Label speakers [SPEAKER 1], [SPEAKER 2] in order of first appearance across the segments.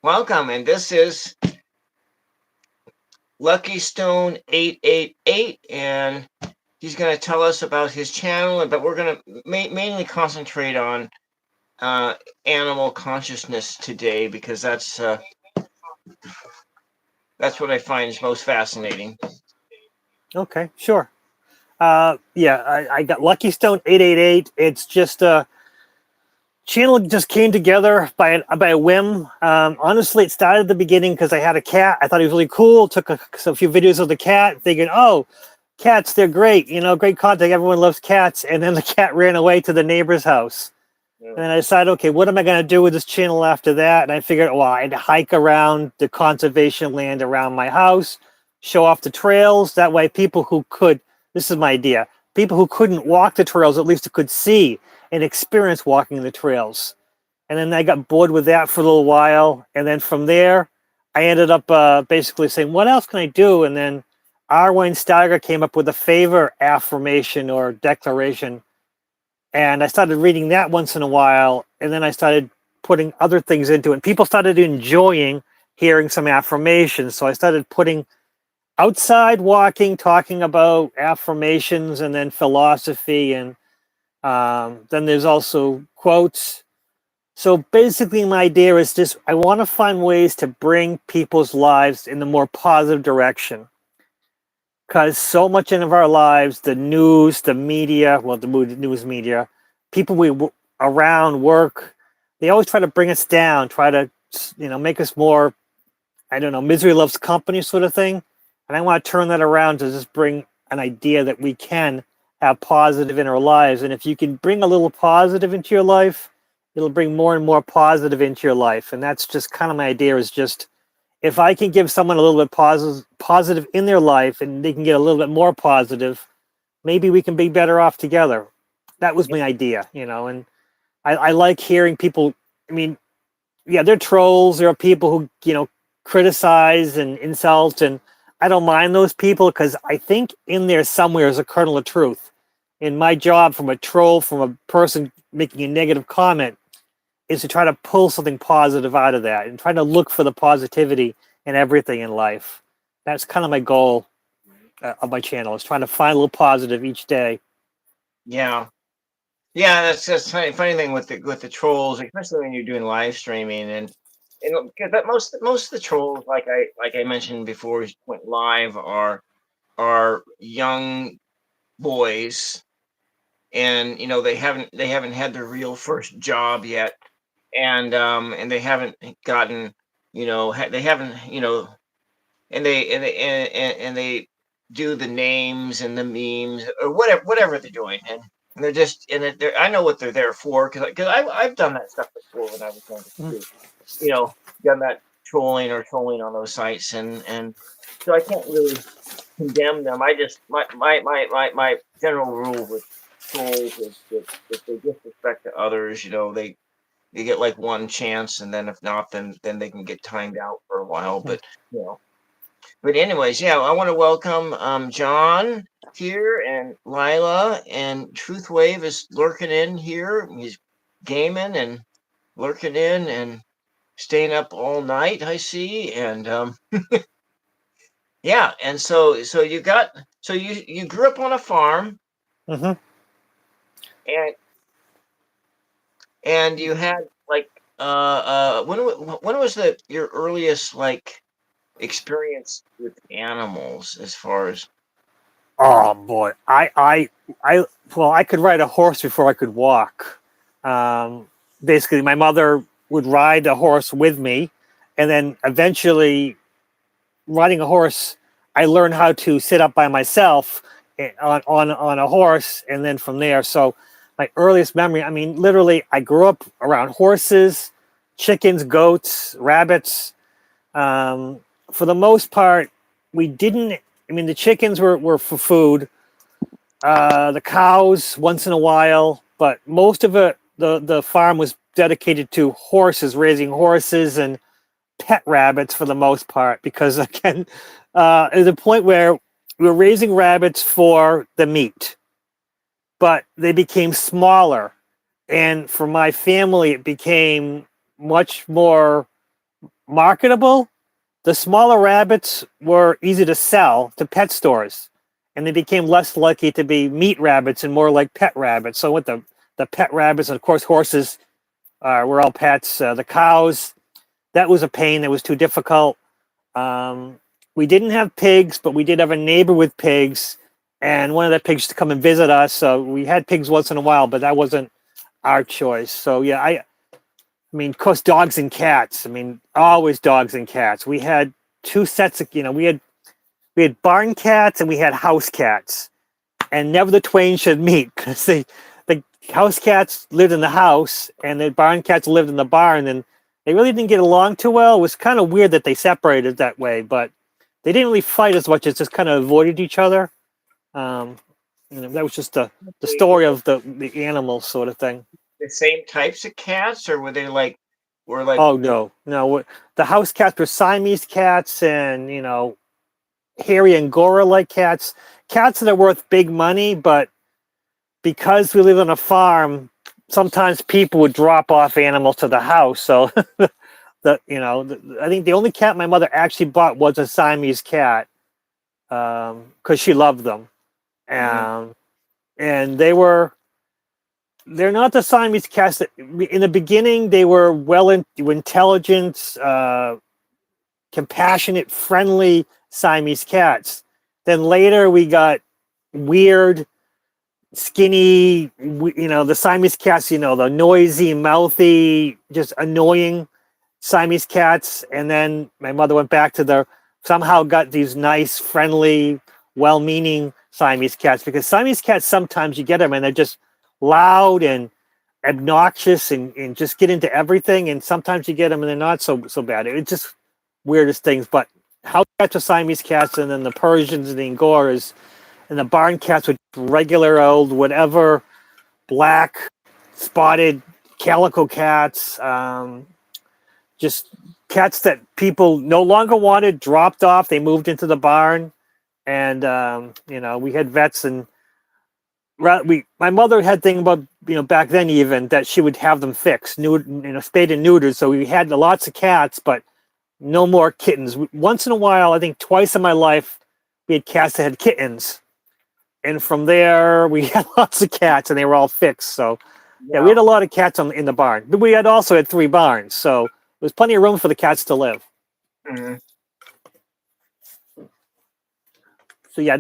[SPEAKER 1] welcome. And this is Lucky Stone 888, and he's going to tell us about his channel. But we're going to mainly concentrate on uh, animal consciousness today because that's what I find is most fascinating.
[SPEAKER 2] Okay, sure. I got Lucky Stone 888. It's just a channel just came together by a whim. Honestly, it started at the beginning because I had a cat. I thought he was really cool. Took a few videos of the cat, thinking, oh, cats, they're great. Great content. Everyone loves cats. And then the cat ran away to the neighbor's house. And then I decided, okay, what am I going to do with this channel after that? And I figured, well, I'd hike around the conservation land around my house, show off the trails. That way, people who could, this is my idea, people who couldn't walk the trails at least could see and experience walking the trails. And then I got bored with that for a little while. And then from there, I ended up basically saying, what else can I do? And then Arwine Steiger came up with a favor affirmation or declaration, and I started reading that once in a while, and then I started putting other things into it. And people started enjoying hearing some affirmations. So I started putting outside walking, talking about affirmations and then philosophy. And then there's also quotes. So basically, my idea is just I want to find ways to bring people's lives in a more positive direction. Because so much of our lives, the news, the media, well, the news media, people around work, they always try to bring us down, try to, make us more, I don't know, misery loves company sort of thing. And I want to turn that around to just bring an idea that we can have positive in our lives. And if you can bring a little positive into your life, it'll bring more and more positive into your life. And that's just kind of my idea is just, if I can give someone a little bit positive in their life and they can get a little bit more positive, maybe we can be better off together. That was my idea, and I like hearing people. I mean, yeah, they're trolls. There are people who, criticize and insult, and I don't mind those people because I think in there somewhere is a kernel of truth. In my job, from a troll, from a person making a negative comment, is to try to pull something positive out of that and try to look for the positivity in everything in life. That's kind of my goal of my channel, is trying to find a little positive each day.
[SPEAKER 1] Yeah, yeah, that's just funny thing with the trolls, especially when you're doing live streaming and but most of the trolls, like I mentioned before, went live are young boys, and they haven't had their real first job yet, and they haven't gotten they haven't and they do the names and the memes or whatever they're doing, and they're just they're, I know what they're there for because I've done that stuff before when I was younger
[SPEAKER 2] Mm.
[SPEAKER 1] too, you know, done that trolling on those sites, and so I can't really condemn them. I just my general rule with trolls is that if they disrespect to others, they get like one chance, and then if not, then they can get timed out for a while. You know, but anyways, yeah, I want to welcome John here and Lila, and Truthwave is lurking in here. He's gaming and lurking in and staying up all night. I see, and yeah, and so you grew up on a farm,
[SPEAKER 2] Mm-hmm.
[SPEAKER 1] and you had like when was the your earliest like experience with animals as far as
[SPEAKER 2] Oh boy, well, I could ride a horse before I could walk. Um, Basically, my mother would ride a horse with me, and then eventually, riding a horse, I learned how to sit up by myself on a horse, and then from there. So, my earliest memory, I mean, literally, I grew up around horses, chickens, goats, rabbits. Um, for the most part, we didn't. I mean, the chickens were for food. The cows once in a while, but most of it, the farm was dedicated to horses, raising horses and pet rabbits for the most part. Because again, there's a point where we were raising rabbits for the meat, but they became smaller, and for my family, it became much more marketable. The smaller rabbits were easy to sell to pet stores, and they became less likely to be meat rabbits and more like pet rabbits. So with the pet rabbits, and of course horses were all pets. The cows, that was a pain. That was too difficult. We didn't have pigs, but we did have a neighbor with pigs, and one of the pigs used to come and visit us. So we had pigs once in a while, but that wasn't our choice. So yeah, I mean, of course, dogs and cats. I mean, always dogs and cats. We had two sets of, we had barn cats and we had house cats, and never the twain should meet, because the house cats lived in the house and the barn cats lived in the barn, and they really didn't get along too well. It was kind of weird that they separated that way, but they didn't really fight as much as just kind of avoided each other. That was just the story of the animals sort of thing.
[SPEAKER 1] The same types of cats, or were they like
[SPEAKER 2] Oh no! The house cats were Siamese cats, and hairy Angora like cats that are worth big money. But because we live on a farm, sometimes people would drop off animals to the house. So I think the only cat my mother actually bought was a Siamese cat, because she loved them. And they're not the Siamese cats that in the beginning they were intelligent, compassionate, friendly Siamese cats. Then later we got weird, skinny, the Siamese cats, the noisy, mouthy, just annoying Siamese cats. And then my mother went back to somehow got these nice, friendly, well-meaning Siamese cats, because Siamese cats, sometimes you get them and they're just loud and obnoxious and just get into everything, and sometimes you get them and they're not so bad. It's just weirdest things. But house cats are Siamese cats, and then the Persians and the Angoras, and the barn cats were regular old whatever, black spotted calico cats, just cats that people no longer wanted, dropped off, they moved into the barn. And we had vets, and my mother had thing about back then even that she would have them fixed, spayed and neutered. So we had lots of cats, but no more kittens. Once in a while, I think twice in my life, we had cats that had kittens, and from there we had lots of cats, and they were all fixed. So yeah, we had a lot of cats in the barn, but we also had 3 barns, so there was plenty of room for the cats to live.
[SPEAKER 1] Mm-hmm.
[SPEAKER 2] So yeah,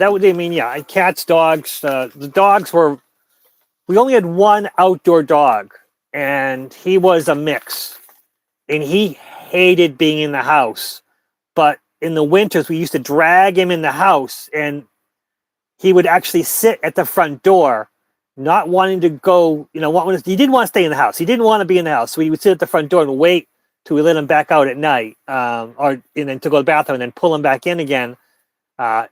[SPEAKER 2] cats, dogs. The dogs we only had one outdoor dog, and he was a mix, and he hated being in the house. But in the winters, we used to drag him in the house, and he would actually sit at the front door, not wanting to go, he didn't want to stay in the house. He didn't want to be in the house. So he would sit at the front door and wait till we let him back out at night, and then to go to the bathroom and then pull him back in again.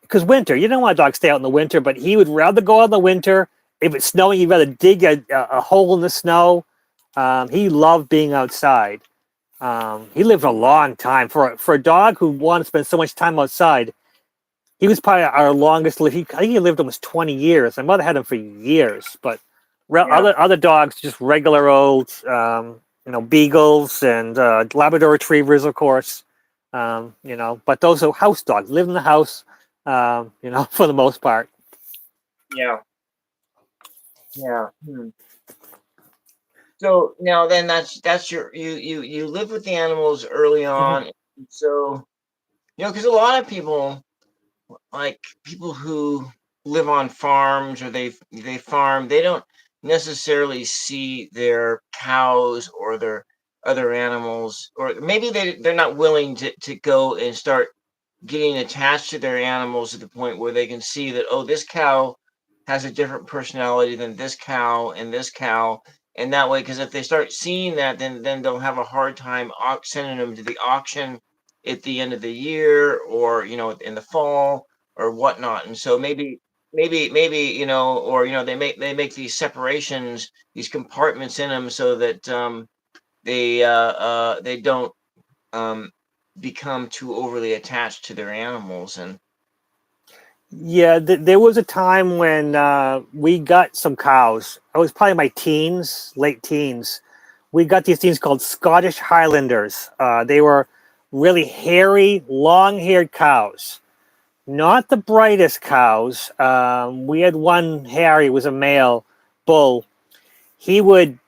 [SPEAKER 2] Because winter, you don't want a dog to stay out in the winter, but he would rather go out in the winter. If it's snowing, he'd rather dig a hole in the snow. He loved being outside. He lived a long time for a dog who wanted to spend so much time outside. He was probably our longest lived. I think he lived almost 20 years. My mother had him for years, but other dogs, just regular old, beagles and Labrador retrievers, of course. But those are house dogs, live in the house, for the most part.
[SPEAKER 1] Yeah. So now then that's you live with the animals early on. Mm-hmm. So, because a lot of people, like people who live on farms or they farm, they don't necessarily see their cows or their other animals, or maybe they're not willing to go and start getting attached to their animals to the point where they can see that, oh, this cow has a different personality than this cow and this cow. And that way, because if they start seeing that, then they'll have a hard time sending them to the auction at the end of the year, or in the fall or whatnot. And so maybe or they make these separations, these compartments in them, so that they don't become too overly attached to their animals. And
[SPEAKER 2] yeah, there was a time when we got some cows. I was probably my late teens. We got these things called Scottish Highlanders. They were really hairy, long-haired cows. Not the brightest cows. We had one, Harry was a male bull. He would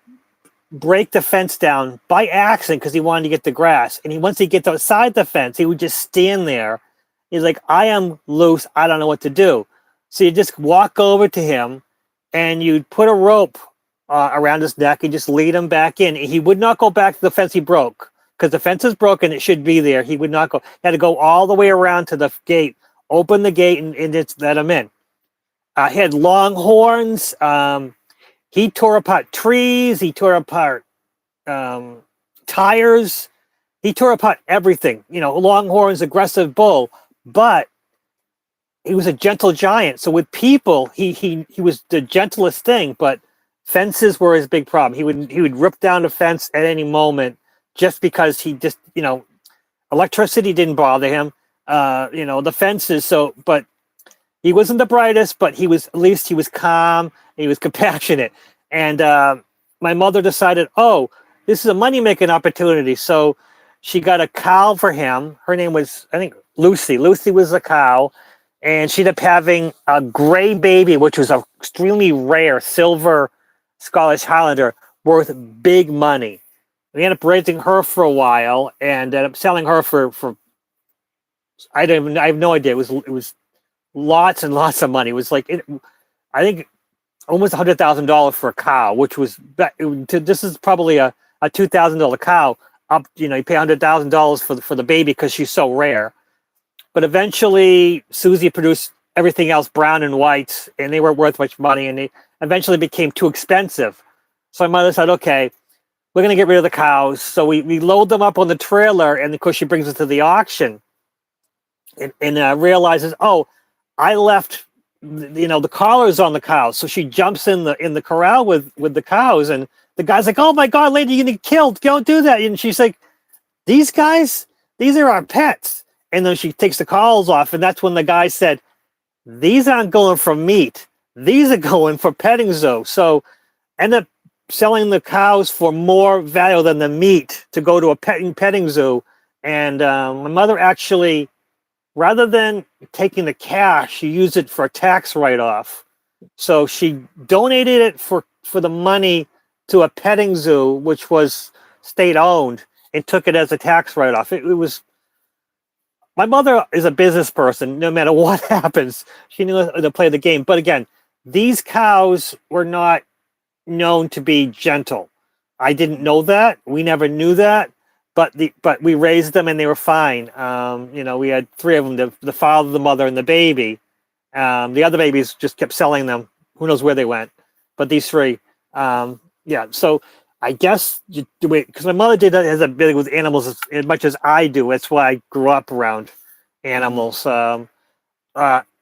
[SPEAKER 2] break the fence down by accident because he wanted to get the grass. And once he gets outside the fence, he would just stand there. He's like, I am loose. I don't know what to do. So you just walk over to him and you'd put a rope around his neck and just lead him back in. He would not go back to the fence he broke because the fence is broken. It should be there. He would not go. He had to go all the way around to the gate, open the gate, and just let him in. He had long horns. He tore apart trees. He tore apart tires. He tore apart everything. Longhorns, aggressive bull, but he was a gentle giant. So with people, he was the gentlest thing. But fences were his big problem. He would rip down the fence at any moment just because he just electricity didn't bother him. The fences. So, but he wasn't the brightest, but at least he was calm. He was compassionate. And my mother decided, this is a money-making opportunity. So she got a cow for him. Her name was, I think, Lucy. Lucy was the cow. And she ended up having a gray baby, which was an extremely rare silver Scottish Highlander worth big money. We ended up raising her for a while and ended up selling her for I have no idea. It was lots and lots of money. It was like, I think almost $100,000 for a cow, which was, this is probably a $2,000 cow. You pay $100,000 for the baby because she's so rare. But eventually, Susie produced everything else brown and white, and they weren't worth much money, and they eventually became too expensive. So my mother said, okay, we're going to get rid of the cows. So we load them up on the trailer, and of course she brings it to the auction and realizes, I left the collars on the cows. So she jumps in the corral with the cows, and the guy's like, oh my God, lady, you're going to get killed. Don't do that. And she's like, these guys, these are our pets. And then she takes the collars off, and that's when the guy said, these aren't going for meat. These are going for petting zoo. So end up selling the cows for more value than the meat to go to a petting zoo. And my mother actually, rather than taking the cash, she used it for a tax write-off. So she donated it for the money to a petting zoo, which was state-owned, and took it as a tax write-off. It was... My mother is a business person. No matter what happens, she knew to play the game. But again, these cows were not known to be gentle. I didn't know that. We never knew that. But we raised them and they were fine. We had three of them: the father, the mother, and the baby. The other babies just kept selling them. Who knows where they went? But these three, So I guess because my mother has a bit with animals as much as I do. That's why I grew up around animals.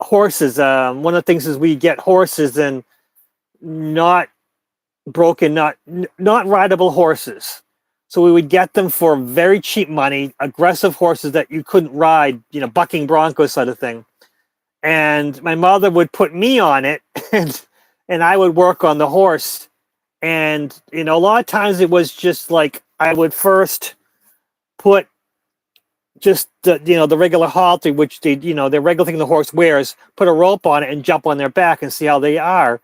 [SPEAKER 2] Horses. One of the things is we get horses and not broken, not rideable horses. So we would get them for very cheap money, aggressive horses that you couldn't ride, bucking broncos sort of thing. And my mother would put me on it, and I would work on the horse. And, a lot of times it was just like I would first put just the regular halter, which the regular thing the horse wears, put a rope on it and jump on their back and see how they are.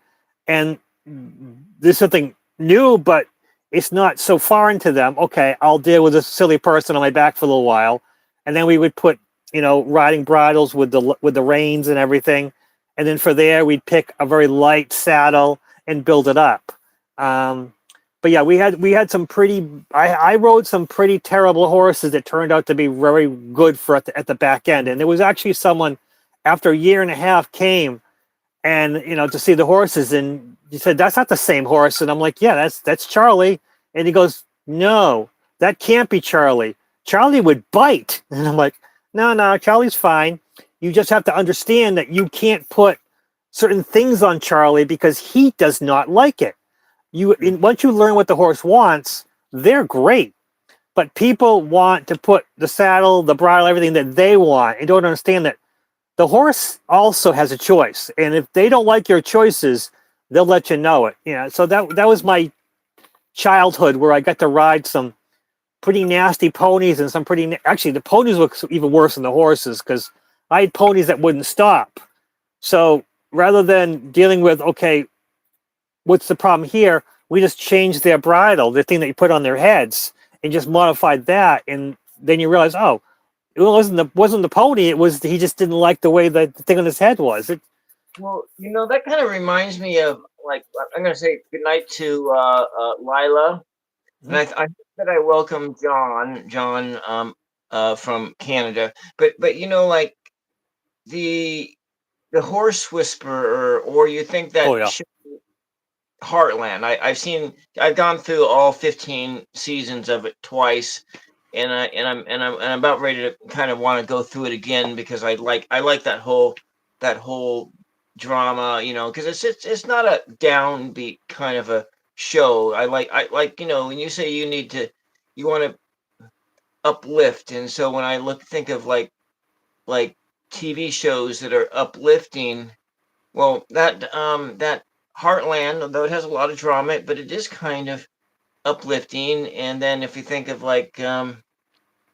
[SPEAKER 2] And there's something new, but it's not so far into them. Okay, I'll deal with this silly person on my back for a little while. And then we would put, riding bridles with the reins and everything. And then for there, we'd pick a very light saddle and build it up. But yeah, we had some pretty. I rode some pretty terrible horses that turned out to be very good for at the back end. And there was actually someone after a year and a half came, and to see the horses, and he said, "That's not the same horse." And I'm like, "Yeah, that's Charlie." And he goes, "No, that can't be Charlie. Charlie would bite." And I'm like, "No, Charlie's fine. You just have to understand that you can't put certain things on Charlie because he does not like it. Once you learn what the horse wants, they're great. But people want to put the saddle, the bridle, everything that they want, and don't understand that the horse also has a choice. And if they don't like your choices, they'll let you know it. So that was my childhood, where I got to ride some pretty nasty ponies and some actually the ponies look even worse than the horses because I had ponies that wouldn't stop. So rather than dealing with, okay, what's the problem here? We just changed their bridle, the thing that you put on their heads, and just modified that. And then you realize, oh, it wasn't the pony. It was he just didn't like the way the thing on his head was.
[SPEAKER 1] Well, that kind of reminds me of, like, I'm going to say goodnight to Lila. And I said I welcome John from Canada. But like the horse whisperer, or you think
[SPEAKER 2] Oh
[SPEAKER 1] that
[SPEAKER 2] yeah.
[SPEAKER 1] Heartland. I've gone through all 15 seasons of it twice, and I'm about ready to kind of want to go through it again because I like that whole drama, because it's not a downbeat kind of a show. I like when you say you want to uplift, and so when I think of like TV shows that are uplifting, well, that Heartland, although it has a lot of drama, but it is kind of uplifting. And then if you think of like my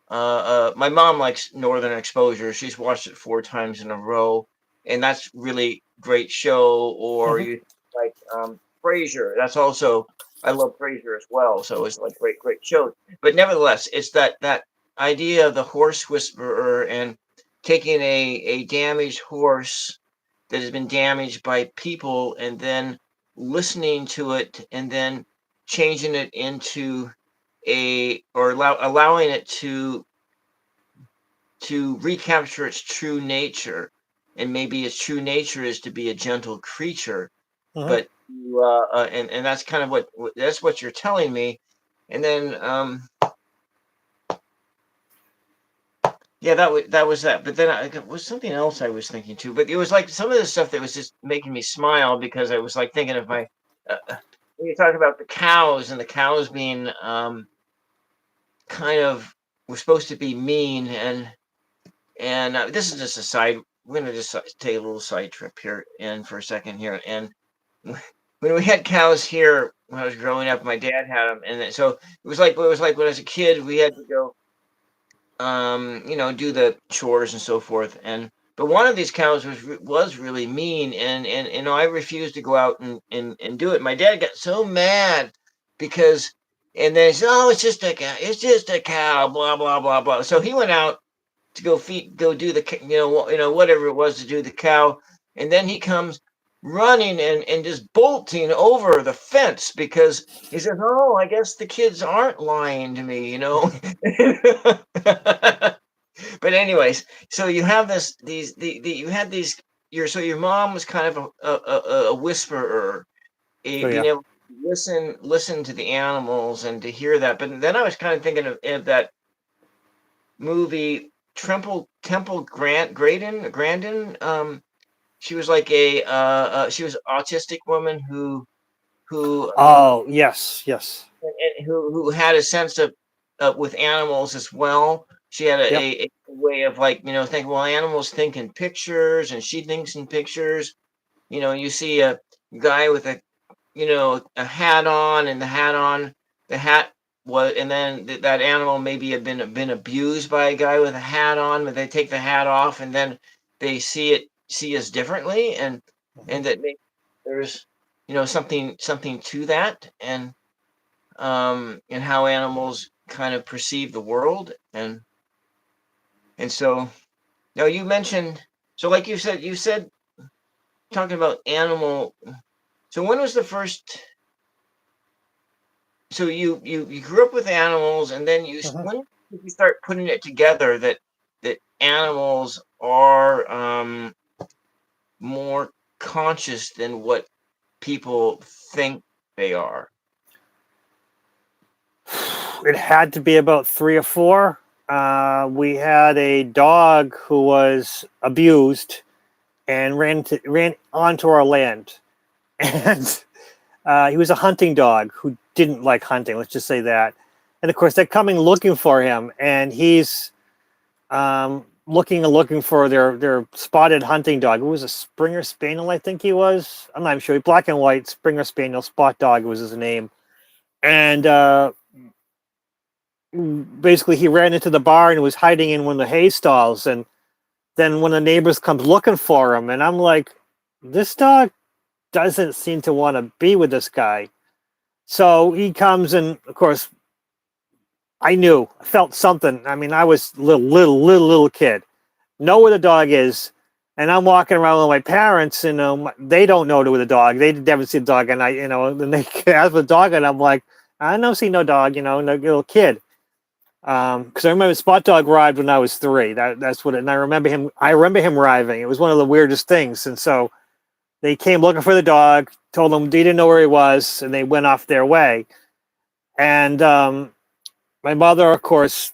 [SPEAKER 1] mom likes Northern Exposure. She's watched it 4 times in a row, and that's really great show. Or
[SPEAKER 2] Mhm.
[SPEAKER 1] you like Frasier. That's also, I love Frasier as well. So it's like great shows. But nevertheless, it's that idea of the horse whisperer and taking a damaged horse that has been damaged by people and then listening to it and then changing it into allowing it to recapture its true nature. And maybe its true nature is to be a gentle creature,
[SPEAKER 2] Mhm.
[SPEAKER 1] but and that's kind of what you're telling me. And then yeah, that was that. But then I was something else I was thinking too. But it was like some of the stuff that was just making me smile because I was like thinking of my when you talk about the cows and the cows being kind of were supposed to be mean, and this is just a side. We're gonna just take a little side trip here in for a second here. And when we had cows here when I was growing up, my dad had them, and so it was like when I was a kid we had to go do the chores and so forth. But one of these cows was really mean, and I refused to go out and do it. My dad got so mad because, and then he said, "Oh, it's just a cow. It's just a cow." Blah blah blah blah. So he went out to go do the whatever it was to do the cow, and then he comes running and just bolting over the fence because he says, "Oh, I guess the kids aren't lying to me." But anyways, so you have you had these your mom was kind of a whisperer,
[SPEAKER 2] Oh
[SPEAKER 1] being
[SPEAKER 2] yeah.
[SPEAKER 1] able to listen to the animals and to hear that. But then I was kind of thinking of that movie Temple Grandin. She was like she was an autistic woman who
[SPEAKER 2] Oh yes, yes.
[SPEAKER 1] who had a sense of with animals as well. She had
[SPEAKER 2] Yep.
[SPEAKER 1] a way of like thinking, well, animals think in pictures, and she thinks in pictures. You see a guy with a hat on, and the hat was, and then that animal maybe had been abused by a guy with a hat on, but they take the hat off, and then they see us differently,
[SPEAKER 2] Mhm.
[SPEAKER 1] and that there's something to that, and how animals kind of perceive the world, and so now you mentioned, so like you said talking about animal. So when was the first? So you grew up with animals, and then
[SPEAKER 2] Mhm.
[SPEAKER 1] when did you start putting it together that animals are more conscious than what people think they are?
[SPEAKER 2] It had to be about 3 or 4. We had a dog who was abused and ran onto our land, and he was a hunting dog who didn't like hunting. Let's just say that. And of course, they're coming looking for him, and he's looking for their spotted hunting dog. It was a Springer Spaniel, I think he was. I'm not even sure. Black and white Springer Spaniel, Spot Dog was his name. And basically he ran into the barn and was hiding in one of the hay stalls, and then one of the neighbors comes looking for him, and I'm like, this dog doesn't seem to want to be with this guy. So he comes, and of course I felt something. I mean, I was little kid, know where the dog is, and I'm walking around with my parents, and they don't know where the dog. They never see the dog, and and they ask for the dog, and I'm like, I don't see no dog, no little kid. Because I remember Spot Dog arrived when I was 3. That's what, and I remember him. Arriving. It was one of the weirdest things, and so they came looking for the dog. Told them they didn't know where he was, and they went off their way. And my mother, of course,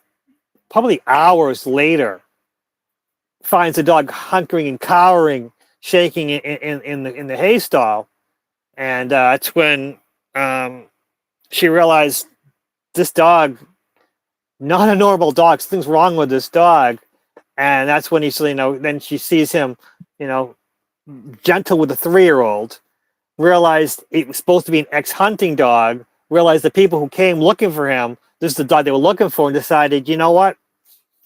[SPEAKER 2] probably hours later, finds the dog hunkering and cowering, shaking in the hay stall, and that's when she realized this dog, not a normal dog. Something's wrong with this dog, and that's when then she sees him, gentle with a 3-year-old. Realized it was supposed to be an ex-hunting dog. Realized the people who came looking for him, this is the dog they were looking for, and decided, you know what,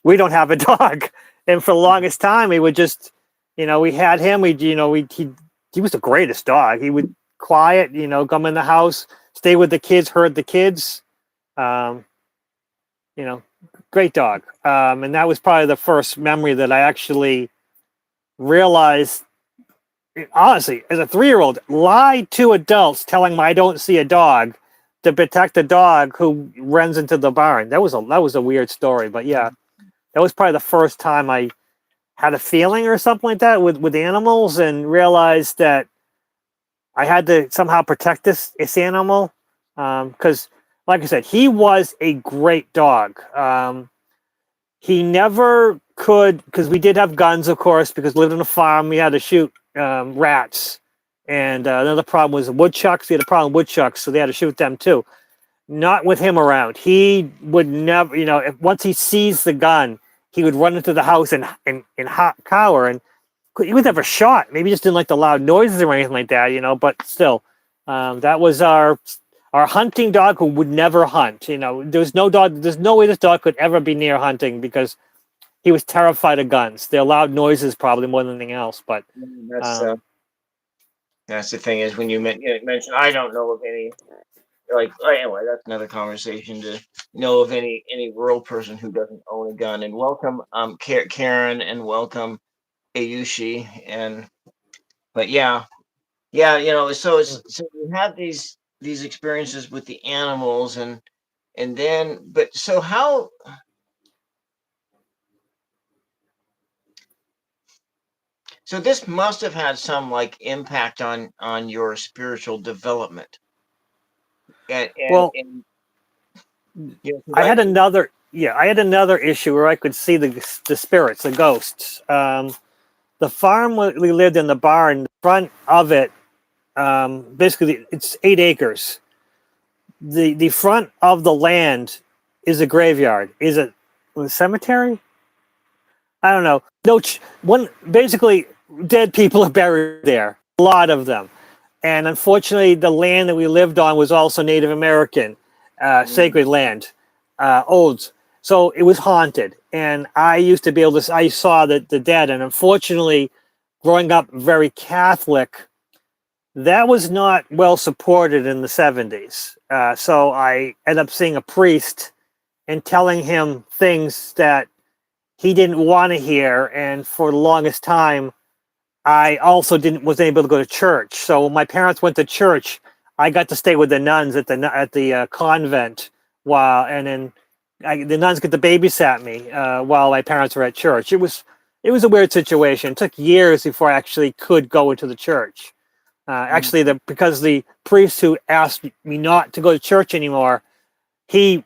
[SPEAKER 2] we don't have a dog. And for the longest time, he would just, we had him. He was the greatest dog. He would quiet, come in the house, stay with the kids, herd the kids. Great dog. And that was probably the first memory that I actually realized, honestly, as a 3-year-old, lied to adults telling them I don't see a dog to protect the dog who runs into the barn. That was a weird story, but yeah, that was probably the first time I had a feeling or something like that with animals, and realized that I had to somehow protect this animal. Because, like I said, he was a great dog. He never could, because we did have guns, of course, because we lived on a farm. We had to shoot rats. And another problem was woodchucks. We had a problem with woodchucks, so they had to shoot them too. Not with him around. He would never, once he sees the gun, he would run into the house and cower. And he was never shot. Maybe he just didn't like the loud noises or anything like that, but still, that was our hunting dog who would never hunt. There's no way this dog could ever be near hunting because he was terrified of guns. They're loud noises probably more than anything else. But
[SPEAKER 1] that's the thing, is when you mentioned, I don't know of any, anyway, that's another conversation, to know of any rural person who doesn't own a gun. And welcome, Karen, and welcome, Ayushi. But yeah, so you have these experiences with the animals, and then, but so how? So this must have had some impact on your spiritual development. I
[SPEAKER 2] had another issue where I could see the spirits, the ghosts. The farm we lived in, the barn, the front of it, basically it's 8 acres. The front of the land is a graveyard. Is it a cemetery? I don't know. Basically dead people are buried there, a lot of them. And unfortunately, the land that we lived on was also Native American, sacred land, old. So it was haunted. And I used to be able to, I saw the dead. And unfortunately, growing up very Catholic, that was not well supported in the 70s. So I ended up seeing a priest and telling him things that he didn't want to hear. And for the longest time, I also wasn't able to go to church. So when my parents went to church, I got to stay with the nuns at the convent the nuns get to babysat me while my parents were at church. It was a weird situation. It took years before I actually could go into the church. Because the priest who asked me not to go to church anymore, he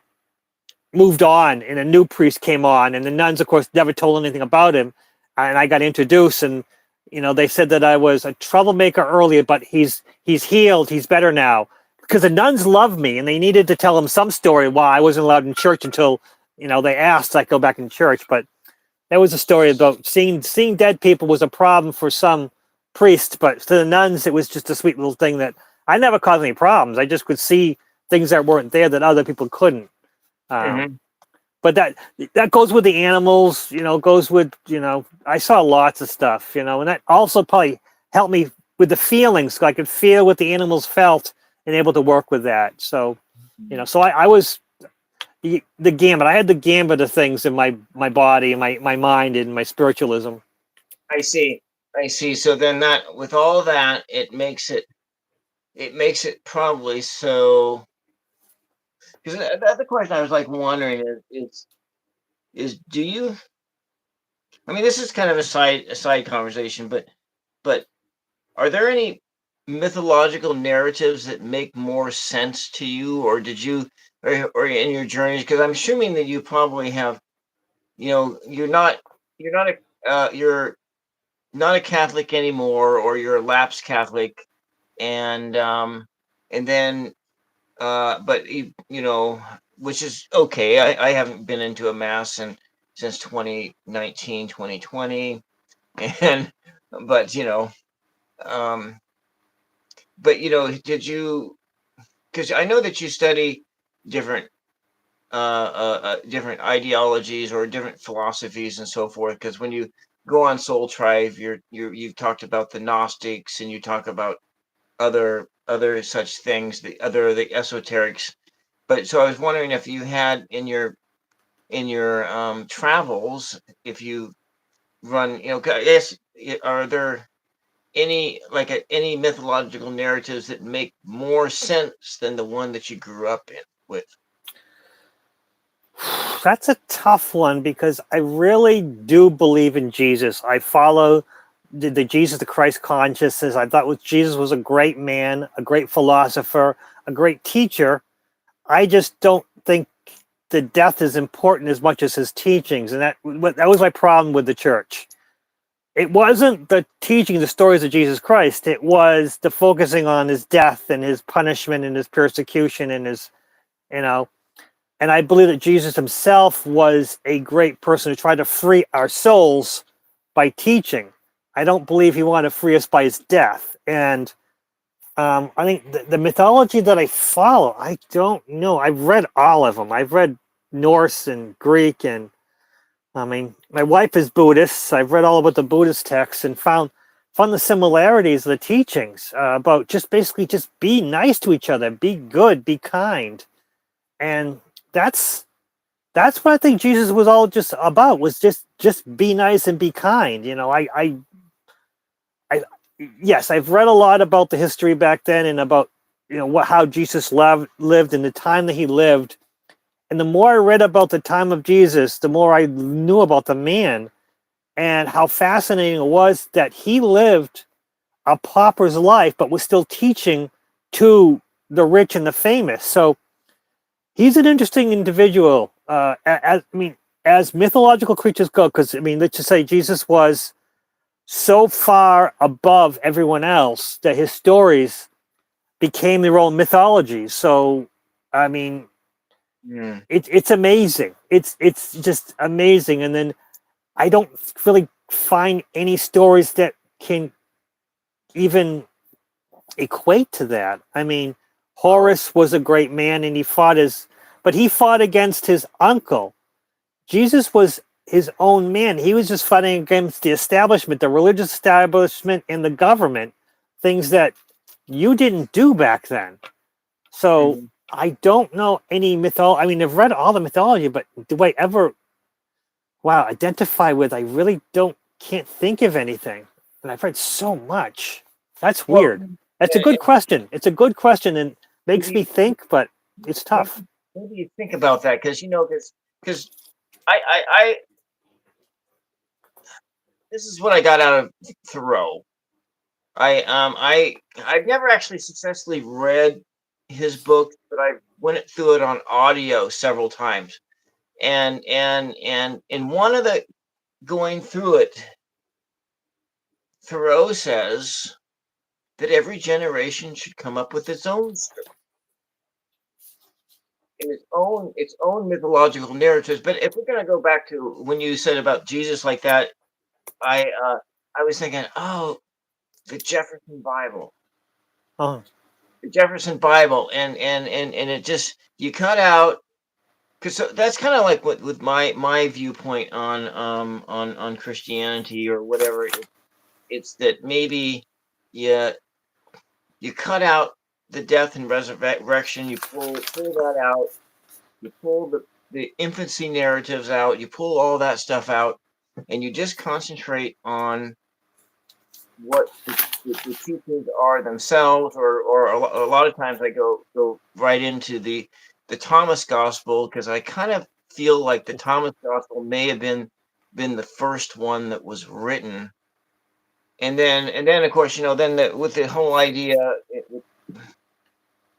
[SPEAKER 2] moved on, and a new priest came on, and the nuns, of course, never told anything about him. And I got introduced, and they said that I was a troublemaker earlier, but he's healed. He's better now, because the nuns loved me, and they needed to tell him some story why I wasn't allowed in church until they asked I go back in church. But that was a story about seeing dead people was a problem for some priests, but to the nuns it was just a sweet little thing that I never caused any problems. I just could see things that weren't there that other people couldn't. but that goes with the animals, goes with, I saw lots of stuff, and that also probably helped me with the feelings. So I could feel what the animals felt and able to work with that. So, so I was the gambit. I had the gambit of things in my body and my mind and my spiritualism.
[SPEAKER 1] I see. So then that, with all that, it makes it probably so. Because the other question I was like wondering is do you? I mean, this is kind of a side conversation, but are there any mythological narratives that make more sense to you, or did you, or in your journeys? Because I'm assuming that you probably have, you're not you're not a Catholic anymore, or you're a lapsed Catholic, and then but which is okay. I haven't been into a mass since 2019, 2020, and but um did you, because I know that you study different different ideologies or different philosophies and so forth, because when you go on Soul Tribe, you've talked about the Gnostics, and you talk about other such things, the esoterics. But so I was wondering if you had in your travels, if you run, I guess, are there any mythological narratives that make more sense than the one that you grew up with?
[SPEAKER 2] That's a tough one because I really do believe in Jesus. I follow the Jesus, the Christ consciousness. I thought Jesus was a great man, a great philosopher, a great teacher. I just don't think the death is important as much as his teachings, and that was my problem with the church. It wasn't the teaching, the stories of Jesus Christ. It was the focusing on his death and his punishment and his persecution and his, and I believe that Jesus himself was a great person who tried to free our souls by teaching. I don't believe he wanted to free us by his death. And I think the mythology that I follow, I don't know. I've read all of them. I've read Norse and Greek, and I mean, my wife is Buddhist. So I've read all about the Buddhist texts and found the similarities of the teachings about just basically just be nice to each other, be good, be kind, and that's what I think Jesus was all just about, was just be nice and be kind. Yes, I've read a lot about the history back then and about how Jesus lived and the time that he lived. And the more I read about the time of Jesus, the more I knew about the man and how fascinating it was that he lived a pauper's life, but was still teaching to the rich and the famous. So he's an interesting individual. As mythological creatures go, because let's just say Jesus was so far above everyone else that his stories became their own mythology. So, it's amazing. It's just amazing. And then I don't really find any stories that can even equate to that. Horus was a great man, and he fought against his uncle. Jesus was his own man. He was just fighting against the establishment, the religious establishment, and the government, things that you didn't do back then. So I don't know any mythology. I've read all the mythology, but do I ever, identify with? I really can't think of anything. And I've read so much. That's weird. That's a good question. It's a good question and makes me think, but it's tough.
[SPEAKER 1] Maybe you think about that, because because I this is what I got out of Thoreau. I've never actually successfully read his book, but I went through it on audio several times, and in one of the going through it, Thoreau says that every generation should come up with its own script and its own mythological narratives. But if we're going to go back to when you said about Jesus like that, I was thinking, oh, the Jefferson Bible.
[SPEAKER 2] Oh.
[SPEAKER 1] The Jefferson Bible, and it just, you cut out because that's kind of like what with my viewpoint on Christianity or whatever. It's that maybe you you cut out the death and resurrection, you pull that out, you pull the infancy narratives out, you pull all that stuff out, and you just concentrate on what the teachings are themselves, or a lot of times I go right into the Thomas Gospel, because I kind of feel like the Thomas Gospel may have been the first one that was written, and then of course then with the whole idea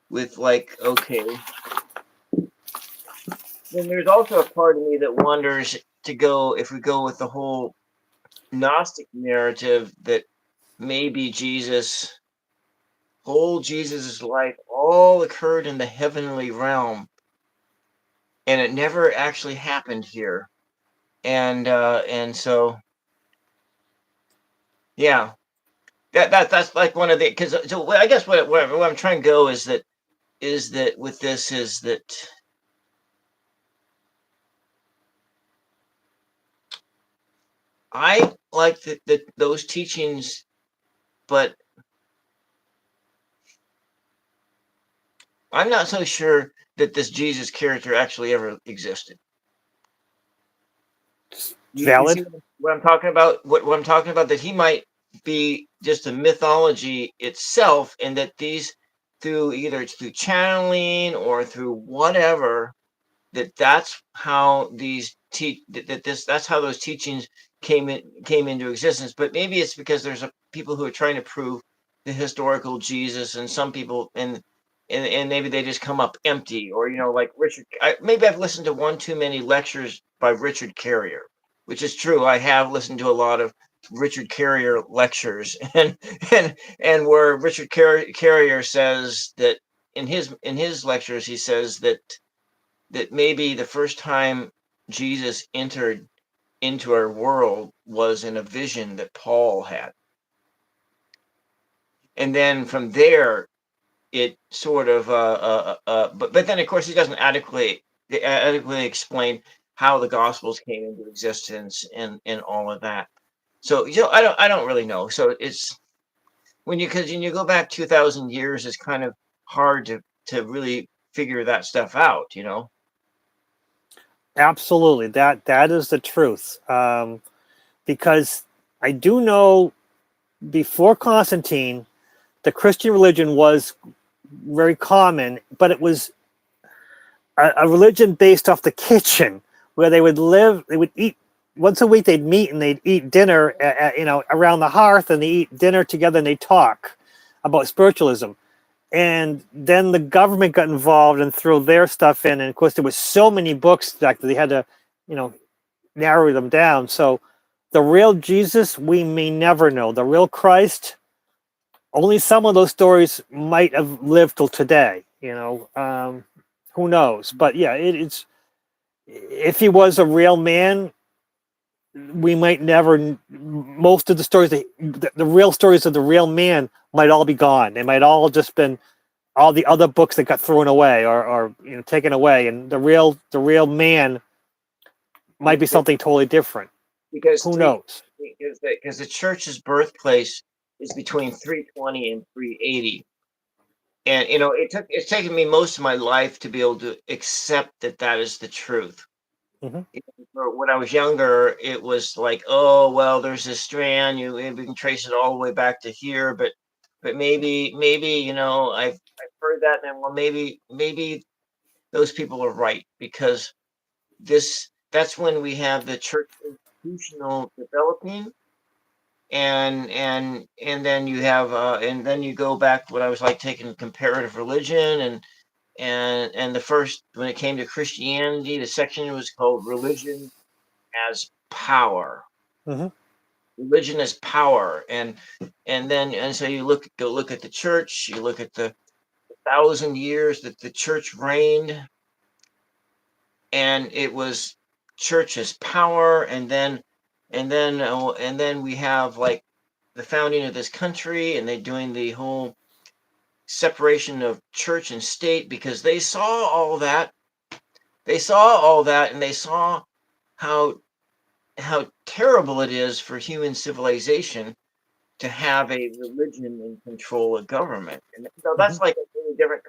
[SPEAKER 1] with like, okay, then there's also a part of me that wonders to go if we go with the whole Gnostic narrative that maybe Jesus's life all occurred in the heavenly realm, and it never actually happened here. And so yeah, that's like one of the, because so I guess what I'm trying to go is that with this is that I like those teachings, but I'm not so sure that this Jesus character actually ever existed. You see
[SPEAKER 2] Valid.
[SPEAKER 1] what I'm talking about? What I'm talking about, that he might be just a mythology itself, and that these, through either through channeling or through whatever, that's how that's how those teachings came into existence. But maybe it's because there's people who are trying to prove the historical Jesus, and some people and maybe they just come up empty, or like maybe I've listened to one too many lectures by Richard Carrier, which is true. I have listened to a lot of Richard Carrier lectures, and where Richard Carrier says that in his lectures, he says that maybe the first time Jesus entered into our world was in a vision that Paul had. And then from there, it sort of, but then of course he doesn't adequately explain how the Gospels came into existence and all of that. So I don't really know. So it's because when you go back 2,000 years, it's kind of hard to really figure that stuff out.
[SPEAKER 2] Absolutely, that is the truth. Because I do know before Constantine, the Christian religion was very common, but it was a religion based off the kitchen, where they would eat once a week. They'd meet and they'd eat dinner, around the hearth, and they eat dinner together and they talk about spiritualism. And then the government got involved and threw their stuff in, and of course there was so many books that they had to, narrow them down. So the real Jesus, we may never know. The real Christ, only some of those stories might have lived till today. Who knows? But yeah, it's, if he was a real man, we might never. Most of the stories, the real stories of the real man, might all be gone. They might all just been all the other books that got thrown away, or taken away, and the real man might be something totally different.
[SPEAKER 1] Because
[SPEAKER 2] Who knows?
[SPEAKER 1] because the church's birthplace is between 320 and 380, and it's taken me most of my life to be able to accept that is the truth.
[SPEAKER 2] Mhm.
[SPEAKER 1] When I was younger, it was like, oh well, there's this strand, we can trace it all the way back to here, but maybe I've heard that, and well, maybe those people are right, because that's when we have the church institutional developing, and then you have and then you go back what I was like taking comparative religion, and the first, when it came to Christianity, the section was called religion as power.
[SPEAKER 2] Mhm.
[SPEAKER 1] Religion as power, and so you go look at the church, you look at the 1,000 years that the church reigned, and it was church as power, and then we have like the founding of this country, and they doing the whole separation of church and state, because they saw all that. they saw all that, and they saw how terrible it is for human civilization to have a religion and control a government. And so that's
[SPEAKER 2] Mhm.
[SPEAKER 1] like a totally different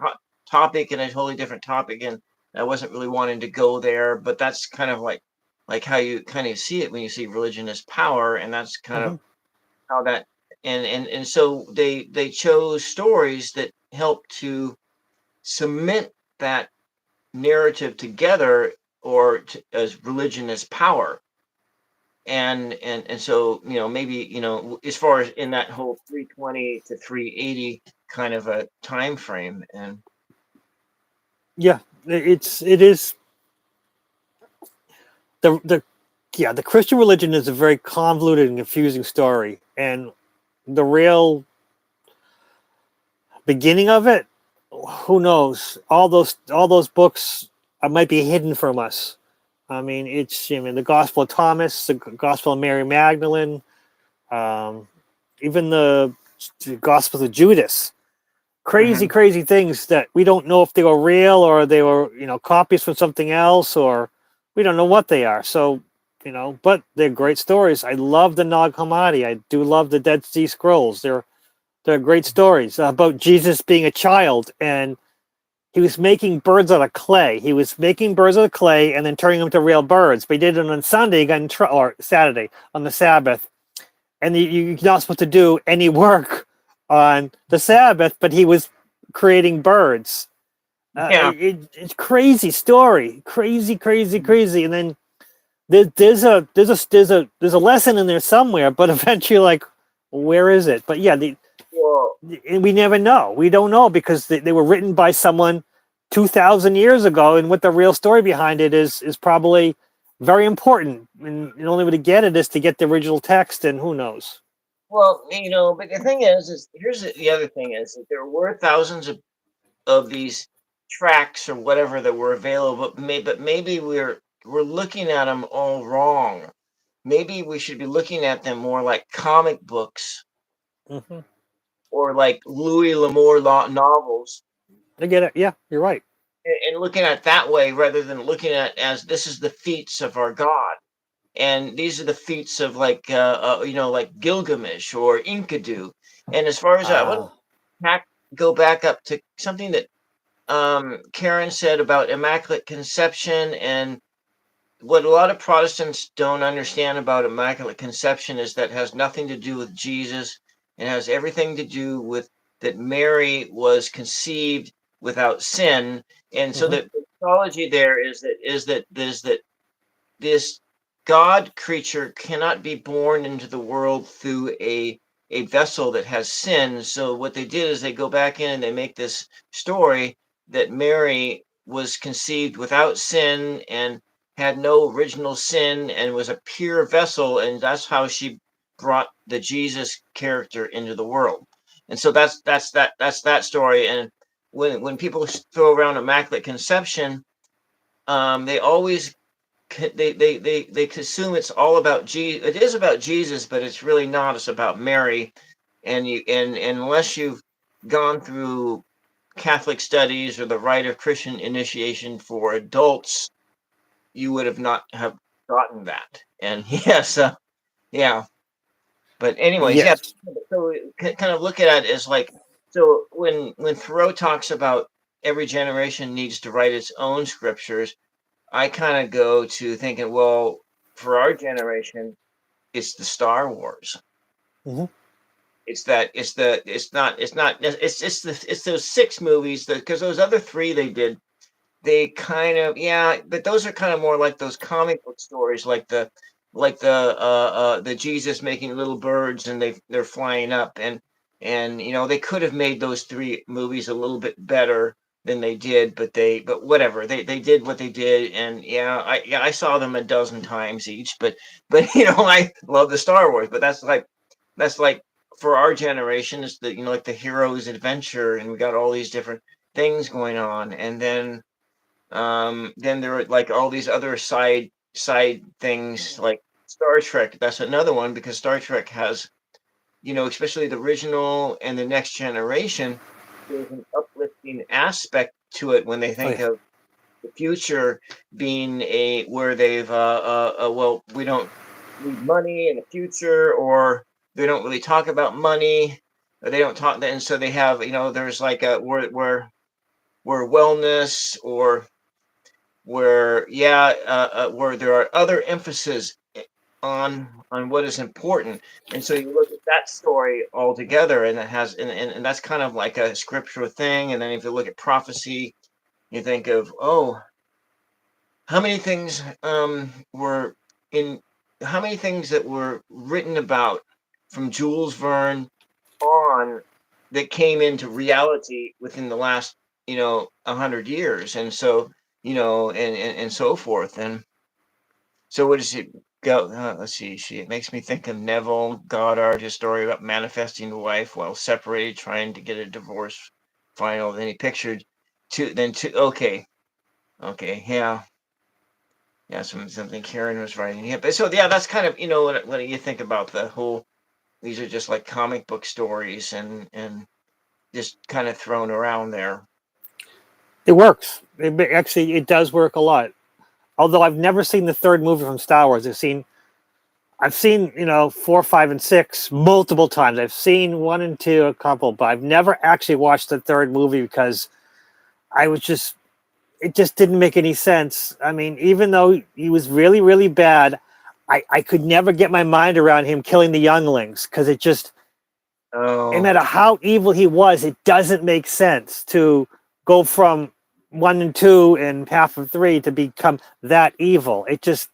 [SPEAKER 1] topic and a totally different topic. And I wasn't really wanting to go there, but that's kind of like how you kind of see it when you see religion as power, and that's kind of
[SPEAKER 2] Mhm.
[SPEAKER 1] how that. And so they chose stories that help to cement that narrative together, or as religion as power. And so, maybe, as far as in that whole 320 to 380 kind of a time frame. And
[SPEAKER 2] Yeah, it is the yeah, the Christian religion is a very convoluted and confusing story, and the real beginning of it, who knows? All those books might be hidden from us. I mean, the Gospel of Thomas, the Gospel of Mary Magdalene, um, even the Gospel of Judas. Crazy,
[SPEAKER 1] Mhm.
[SPEAKER 2] crazy things that we don't know if they were real or they were, copies from something else, or we don't know what they are. So, but they're great stories. I love the Nag Hammadi. I do love the Dead Sea Scrolls. They're great stories about Jesus being a child, and he was making birds out of clay. He was making birds out of clay and then turning them into real birds. But he did it on Sunday, or Saturday on the Sabbath, and you're not supposed to do any work on the Sabbath. But he was creating birds.
[SPEAKER 1] Yeah.
[SPEAKER 2] It's crazy story, crazy, crazy, crazy. And then there's a lesson in there somewhere, but eventually, like, where is it? But yeah,
[SPEAKER 1] Well,
[SPEAKER 2] and we never know. We don't know because they were written by someone 2,000 years ago, and what the real story behind it is probably very important. And the only way to get it is to get the original text, and who knows?
[SPEAKER 1] but the thing is here's the other thing is that there were thousands of these tracks or whatever that were available, but maybe we're looking at them all wrong. Maybe we should be looking at them more like comic books,
[SPEAKER 2] Hmm.
[SPEAKER 1] or like Louis L'Amour novels,
[SPEAKER 2] I get it. Yeah, you're right.
[SPEAKER 1] and looking at it that way rather than looking at it as this is the feats of our God, and these are the feats of like Gilgamesh or Enkidu. And as far as I want
[SPEAKER 2] Uh,
[SPEAKER 1] to go back up to something that Karen said about Immaculate Conception, and what a lot of Protestants don't understand about Immaculate Conception is that it has nothing to do with Jesus. It has everything to do with that Mary was conceived without sin. And so
[SPEAKER 2] mhm,
[SPEAKER 1] the theology there is that this God creature cannot be born into the world through a vessel that has sin. So what they did is they go back in and they make this story that Mary was conceived without sin and had no original sin and was a pure vessel, and that's how she brought the Jesus character into the world. And so that's that story. And when people throw around Immaculate Conception, they always they assume it's all about Jesus. It is about Jesus, but it's really not. It's about Mary, and unless you've gone through Catholic studies or the rite of Christian initiation for adults, you would have not have gotten that. And yes, yeah. But anyways, yeah.
[SPEAKER 2] yes.
[SPEAKER 1] So kind of look at it as like, so when Thoreau talks about every generation needs to write its own scriptures, I kind of go to thinking, well, for our generation, it's the Star Wars.
[SPEAKER 2] Hmm.
[SPEAKER 1] It's that it's those six movies, that because those other three they did, they kind of, yeah, but those are kind of more like those comic book stories, like the Jesus making little birds and they're flying up, and they could have made those three movies a little bit better than they did, but whatever, they did what they did. And I saw them a dozen times each, but I love the Star Wars. But that's like for our generation, it's the like the hero's adventure, and we got all these different things going on. And then there are like all these other side things like Star Trek. That's another one, because Star Trek has, especially the original and the Next Generation, there's an uplifting aspect to it when they
[SPEAKER 2] Oh
[SPEAKER 1] think
[SPEAKER 2] yeah.
[SPEAKER 1] of the future being where they've well, we don't need money in the future, or they don't really talk about money, or they don't talk, and so they have, there's like a where wellness, or where, where there are other emphasis on what is important. And so you look at that story altogether, and it has, and that's kind of like a scriptural thing. And then if you look at prophecy, you think of, oh, how many things were in how many things that were written about from Jules Verne on, that came into reality within the last 100 years. And so, and so forth. And so what does it go? Let's see. It makes me think of Neville Goddard, his story about manifesting a wife while separated, trying to get a divorce final. Then he pictured two. Okay, yeah. Something Karen was writing. Yeah, but so yeah, that's kind of what do you think about the whole? These are just like comic book stories, and just kind of thrown around there.
[SPEAKER 2] It works. Actually, it does work a lot. Although I've never seen the third movie from Star Wars. I've seen 4, 5, and 6 multiple times. I've seen 1 and 2 a couple, but I've never actually watched the third movie because it just didn't make any sense. I mean, even though he was really, really bad, I could never get my mind around him killing the younglings, because it just, no matter how evil he was, it doesn't make sense to go from 1 and 2 and half of 3 to become that evil. It just,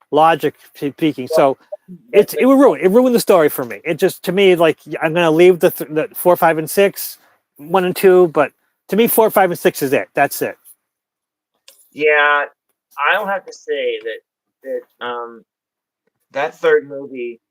[SPEAKER 2] logic speaking. So it ruined the story for me. It just, to me, like, I'm gonna leave the 4, 5, and 6, 1 and 2, but to me 4, 5, and 6 is it. That's it.
[SPEAKER 1] Yeah, I'll have to say that third movie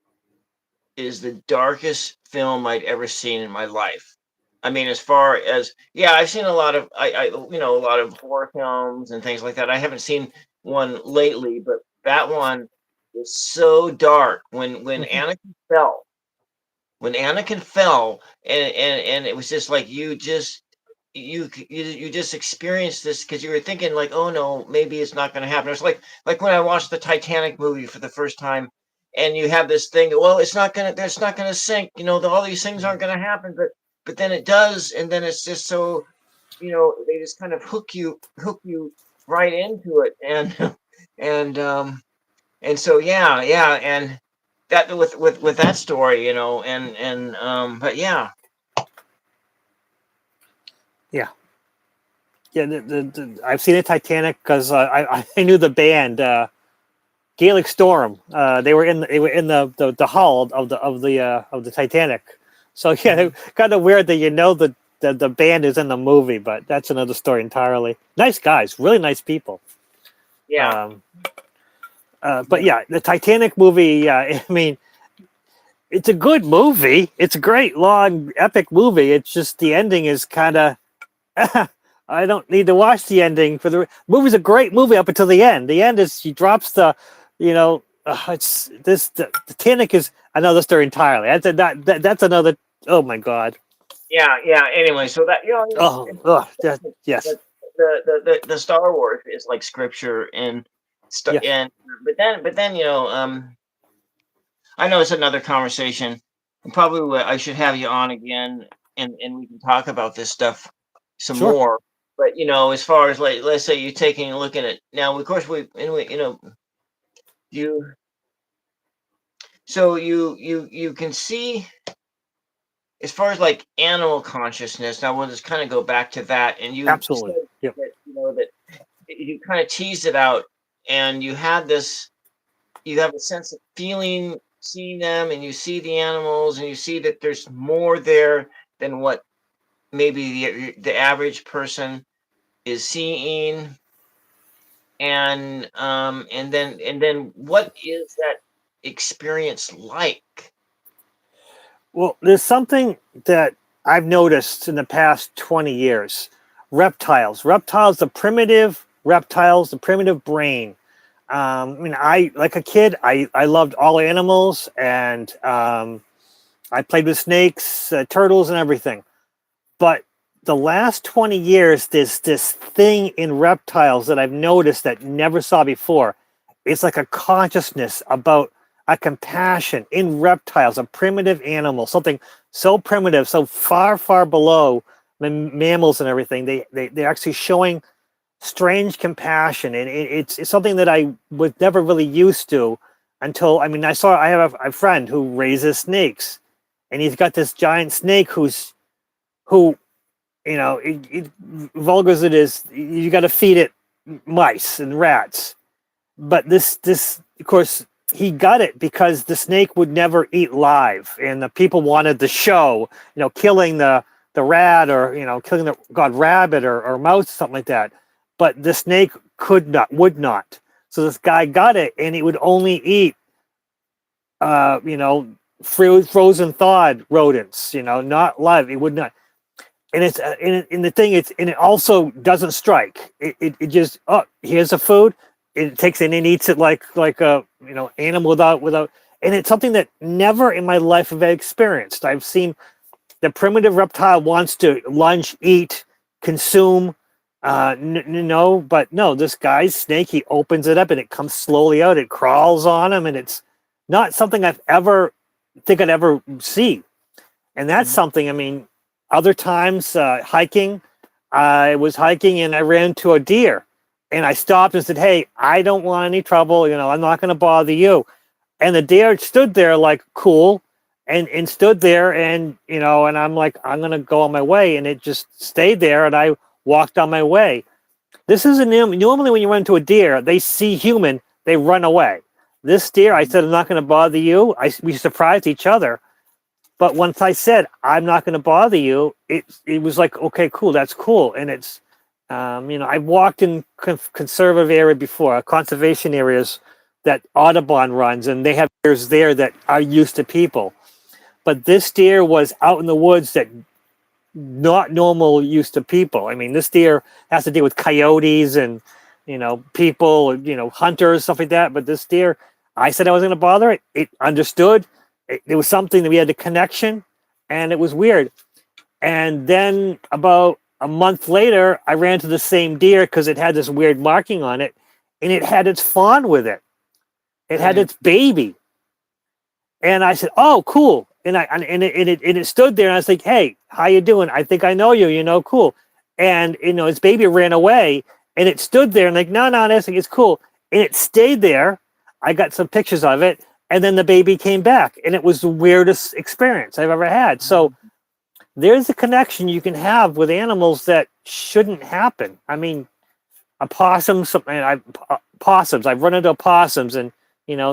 [SPEAKER 1] is the darkest film I'd ever seen in my life. I mean, as far as, I've seen a lot of a lot of horror films and things like that. I haven't seen one lately, but that one was so dark. When Anakin fell, and it was just like you just experienced this, because you were thinking like, oh no, maybe it's not going to happen. It's like when I watched the Titanic movie for the first time, and you have this thing, well, it's not gonna sink, all these things aren't going to happen, but then it does, and then it's just so, they just kind of hook you right into it. And and so and that, with that story, but yeah.
[SPEAKER 2] Yeah, I've seen the Titanic because I knew the band Gaelic Storm. They were in the hull of the Titanic. So yeah, kind of weird that the band is in the movie, but that's another story entirely. Nice guys, really nice people.
[SPEAKER 1] Yeah.
[SPEAKER 2] But yeah, the Titanic movie. Yeah, I mean, it's a good movie. It's a great, long, epic movie. It's just the ending is kind of. I don't need to watch the ending for the movie's a great movie up until the end. The end is she drops the, it's this the Titanic is another story entirely. That's another. Oh my god.
[SPEAKER 1] Yeah. Anyway, so that
[SPEAKER 2] yes.
[SPEAKER 1] The Star Wars is like scripture, and but then I know it's another conversation, and probably I should have you on again, and we can talk about this stuff some more. But as far as, like, let's say you're taking a look at it now, of course you can see, as far as like animal consciousness. Now we'll just kind of go back to that, and you
[SPEAKER 2] absolutely
[SPEAKER 1] said that you kind of teased it out, and you have a sense of feeling, seeing them, and you see the animals, and you see that there's more there than what maybe the average person is seeing. And then what is that experience like?
[SPEAKER 2] Well, there's something that I've noticed in the past 20 years. Reptiles, the primitive reptiles, the primitive brain. I mean, like a kid, I loved all animals, and I played with snakes, turtles, and everything. But the last 20 years, there's this thing in reptiles that I've noticed that never saw before. It's like a consciousness about a compassion in reptiles, a primitive animal, something so primitive, so far, far below mammals and everything. They're actually showing strange compassion, and it's something that I was never really used to until, I mean, I have a friend who raises snakes, and he's got this giant snake who vulgar as it is, you got to feed it mice and rats. But this of course, he got it because the snake would never eat live, and the people wanted the show, killing the rat, or killing the rabbit or mouse, something like that. But the snake would not. So this guy got it, and it would only eat frozen thawed rodents, not live. It would not. And it's in the thing, and it also doesn't strike. It just, oh, here's a food. It takes it and eats it like a animal without. And it's something that never in my life have I experienced. I've seen the primitive reptile wants to lunge, eat, consume. But no, this guy's snake, he opens it up and it comes slowly out. It crawls on him, and it's not something I'd ever see. And that's something. I mean, other times hiking, I was hiking and I ran into a deer, and I stopped and said, "Hey, I don't want any trouble. I'm not going to bother you." And the deer stood there like cool, and stood there, and and I'm like, I'm going to go on my way, and it just stayed there, and I walked on my way. This is normally when you run into a deer, they see human, they run away. This deer, I said, I'm not going to bother you. We surprised each other. But once I said, I'm not going to bother you, it was like, okay, cool, that's cool. And it's, I've walked in conservative area before, conservation areas that Audubon runs, and they have deers there that are used to people. But this deer was out in the woods that not normal used to people. I mean, this deer has to deal with coyotes and, people, hunters, stuff like that. But this deer, I said I wasn't going to bother it. It understood. It was something that we had a connection, and it was weird. And then about a month later, I ran to the same deer because it had this weird marking on it, and it had its fawn with it. It had its baby. And I said, "Oh, cool." And it stood there, and I was like, "Hey, how you doing? I think I know you. Cool." And its baby ran away, and it stood there, and like, no, it's cool. And it stayed there. I got some pictures of it. And then the baby came back, and it was the weirdest experience I've ever had. So there's a connection you can have with animals that shouldn't happen. I mean, possums. I've run into opossums, and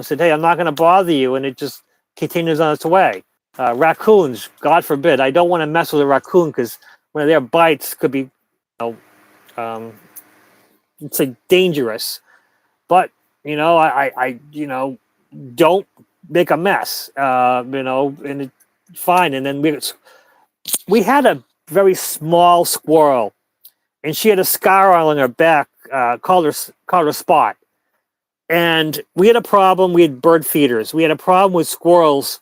[SPEAKER 2] said, "Hey, I'm not going to bother you," and it just continues on its way. Raccoons, God forbid, I don't want to mess with a raccoon because one of their bites could be, it's like dangerous. But I don't make a mess, and it's fine. And then we had a very small squirrel, and she had a scar on her back, called her Spot. And we had a problem. We had bird feeders. We had a problem with squirrels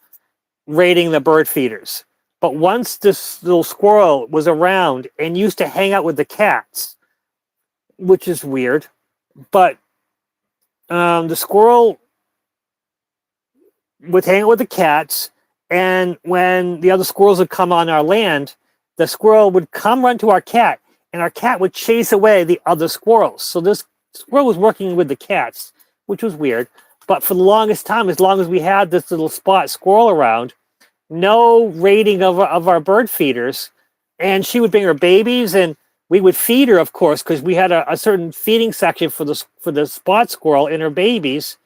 [SPEAKER 2] raiding the bird feeders. But once this little squirrel was around and used to hang out with the cats, which is weird, but the squirrel would hang out with the cats, and when the other squirrels would come on our land, the squirrel would come run to our cat, and our cat would chase away the other squirrels. So this squirrel was working with the cats, which was weird. But for the longest time, as long as we had this little Spot squirrel around, no raiding of our bird feeders. And she would bring her babies, and we would feed her, of course, because we had a certain feeding section for the Spot squirrel and her babies.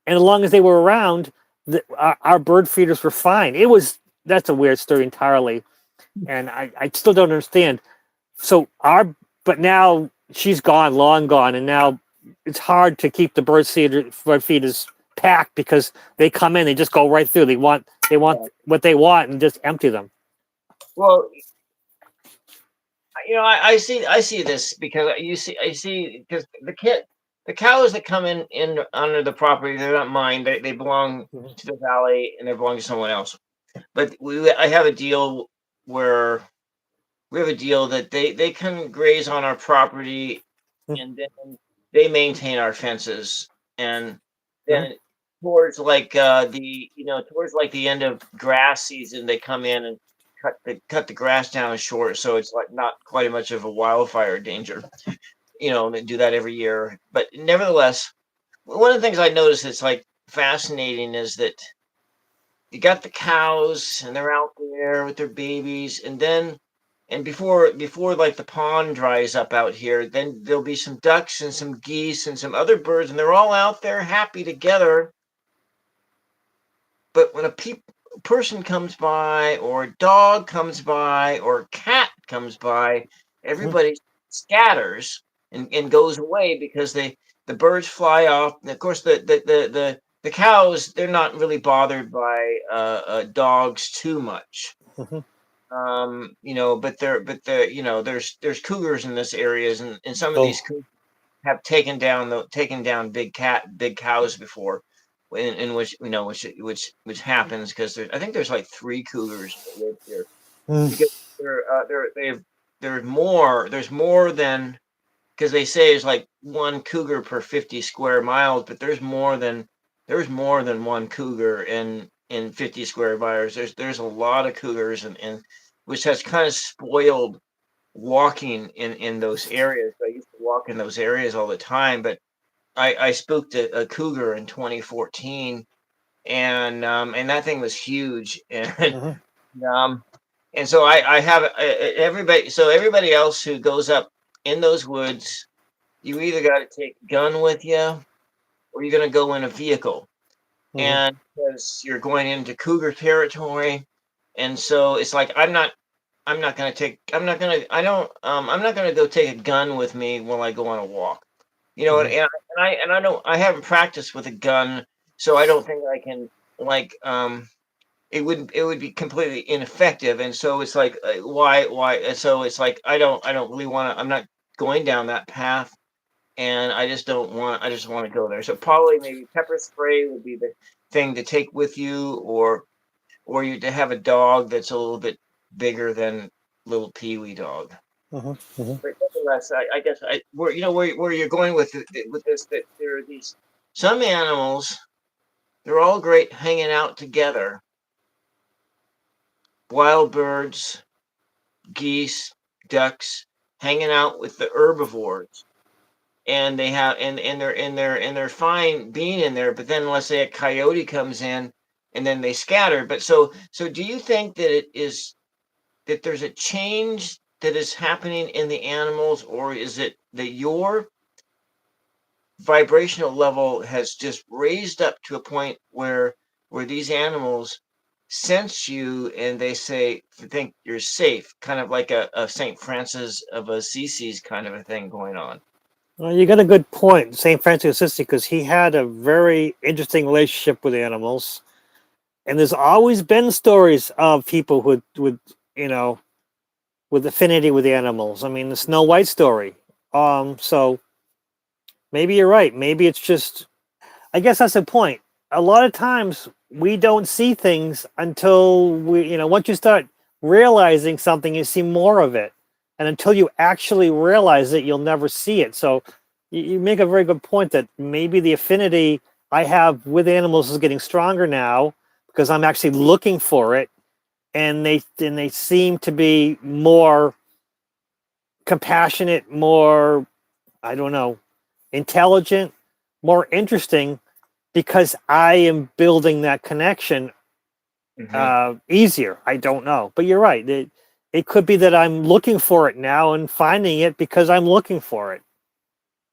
[SPEAKER 2] And as long as they were around, our bird feeders were fine. That's a weird story entirely, and I still don't understand. But now she's gone, long gone, and now it's hard to keep the bird feeders packed because they come in, they just go right through. They want what they want and just empty them.
[SPEAKER 1] Well, I see this because I see because the cows that come in under the property, they're not mine. They belong to the valley, and they belong to someone else. But I have a deal where we have a deal that they can graze on our property,
[SPEAKER 2] Hmm.
[SPEAKER 1] and then they maintain our fences, and
[SPEAKER 2] Uh-huh.
[SPEAKER 1] then towards like towards like the end of grass season, they come in and cut the grass down short, so it's like not quite much of a wildfire danger. They do that every year, but nevertheless, one of the things I noticed that's like fascinating is that you got the cows and they're out there with their babies, and before like the pond dries up out here, then there'll be some ducks and some geese and some other birds, and they're all out there happy together. But when a person comes by, or a dog comes by, or a cat comes by,
[SPEAKER 2] Hmm.
[SPEAKER 1] everybody scatters and goes away because the birds fly off. And of course, the cows, they're not really bothered by dogs too much.
[SPEAKER 2] Hmm.
[SPEAKER 1] But there's cougars in this areas, and some of these
[SPEAKER 2] Oh.
[SPEAKER 1] cougars have taken down big cows before, in which which happens because I think there's like 3 cougars that live here,
[SPEAKER 2] Mm.
[SPEAKER 1] because there's more than, because they say it's like 1 cougar per 50 square miles, but there's more than 1 cougar in 50 square miles. There's a lot of cougars, and which has kind of spoiled walking in those areas. I used to walk in those areas all the time, but I spooked a cougar in 2014, and that thing was huge, and
[SPEAKER 2] Mhm.
[SPEAKER 1] um, and so I have everybody. So everybody else who goes up in those woods, you either got to take a gun with you, or you're going to go in a vehicle,
[SPEAKER 2] Mhm.
[SPEAKER 1] and because you're going into cougar territory, and so it's like I'm not gonna take. I'm not gonna. I don't. I'm not gonna go take a gun with me while I go on a walk. And,
[SPEAKER 2] Mhm.
[SPEAKER 1] I don't. I haven't practiced with a gun, so I don't think I can, like. It would be completely ineffective, and so it's like, why? And so it's like I don't really want to. I'm not going down that path, and I just don't want. I just want to go there. So probably maybe pepper spray would be the thing to take with you, or you to have a dog that's a little bit bigger than little Peewee dog.
[SPEAKER 2] Mhm. Mhm.
[SPEAKER 1] But nevertheless, I guess where you're going with this, that there are these some animals, they're all great hanging out together. Wild birds, geese, ducks, hanging out with the herbivores, and they have and they're fine being in there. But then let's say a coyote comes in, and then they scatter. But so do you think that it is that there's a change that is happening in the animals, or is it that your vibrational level has just raised up to a point where these animals sense you and they think you're safe, kind of like a St. Francis of Assisi's kind of a thing going on?
[SPEAKER 2] Well, you got a good point, St. Francis of Assisi, because he had a very interesting relationship with animals, and there's always been stories of people with you know with affinity with animals. I mean, the Snow White story. So maybe you're right. Maybe it's just. I guess that's the point. A lot of times we don't see things until once you start realizing something, you see more of it. And until you actually realize it, you'll never see it. So you make a very good point that maybe the affinity I have with animals is getting stronger now because I'm actually looking for it, and they seem to be more compassionate, more, I don't know, intelligent, more interesting because I am building that connection
[SPEAKER 1] Hmm.
[SPEAKER 2] easier. I don't know, but you're right. It could be that I'm looking for it now and finding it because I'm looking for it.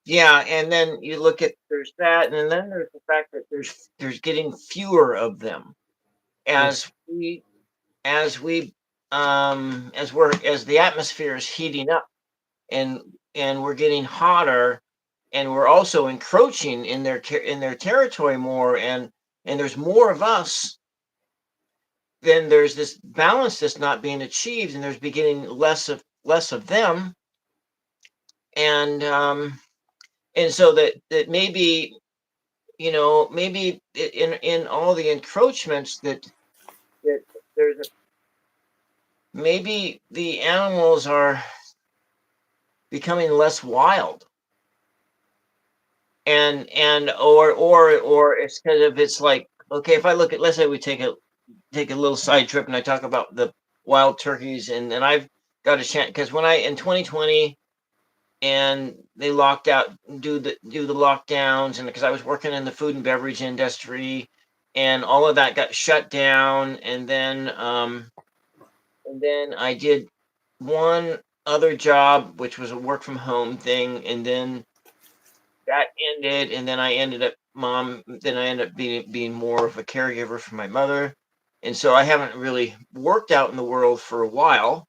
[SPEAKER 1] Yeah, and then you look at there's that, and then there's the fact that there's getting fewer of them
[SPEAKER 2] Mm.
[SPEAKER 1] as we as we as the atmosphere is heating up, and we're getting hotter, and we're also encroaching in their territory more, and there's more of us. Then there's this balance that's not being achieved, and there's beginning less of them, and so that maybe, maybe in all the encroachments, that there's maybe the animals are becoming less wild, and or it's kind of, it's like, okay, if I look at, let's say we take a little side trip and I talk about the wild turkeys, and I've got a chance, because when I in 2020 and they locked out, do the lockdowns, and because I was working in the food and beverage industry, and all of that got shut down, and then I did one other job, which was a work from home thing, and then that ended, and then I ended up being more of a caregiver for my mother, and so I haven't really worked out in the world for a while.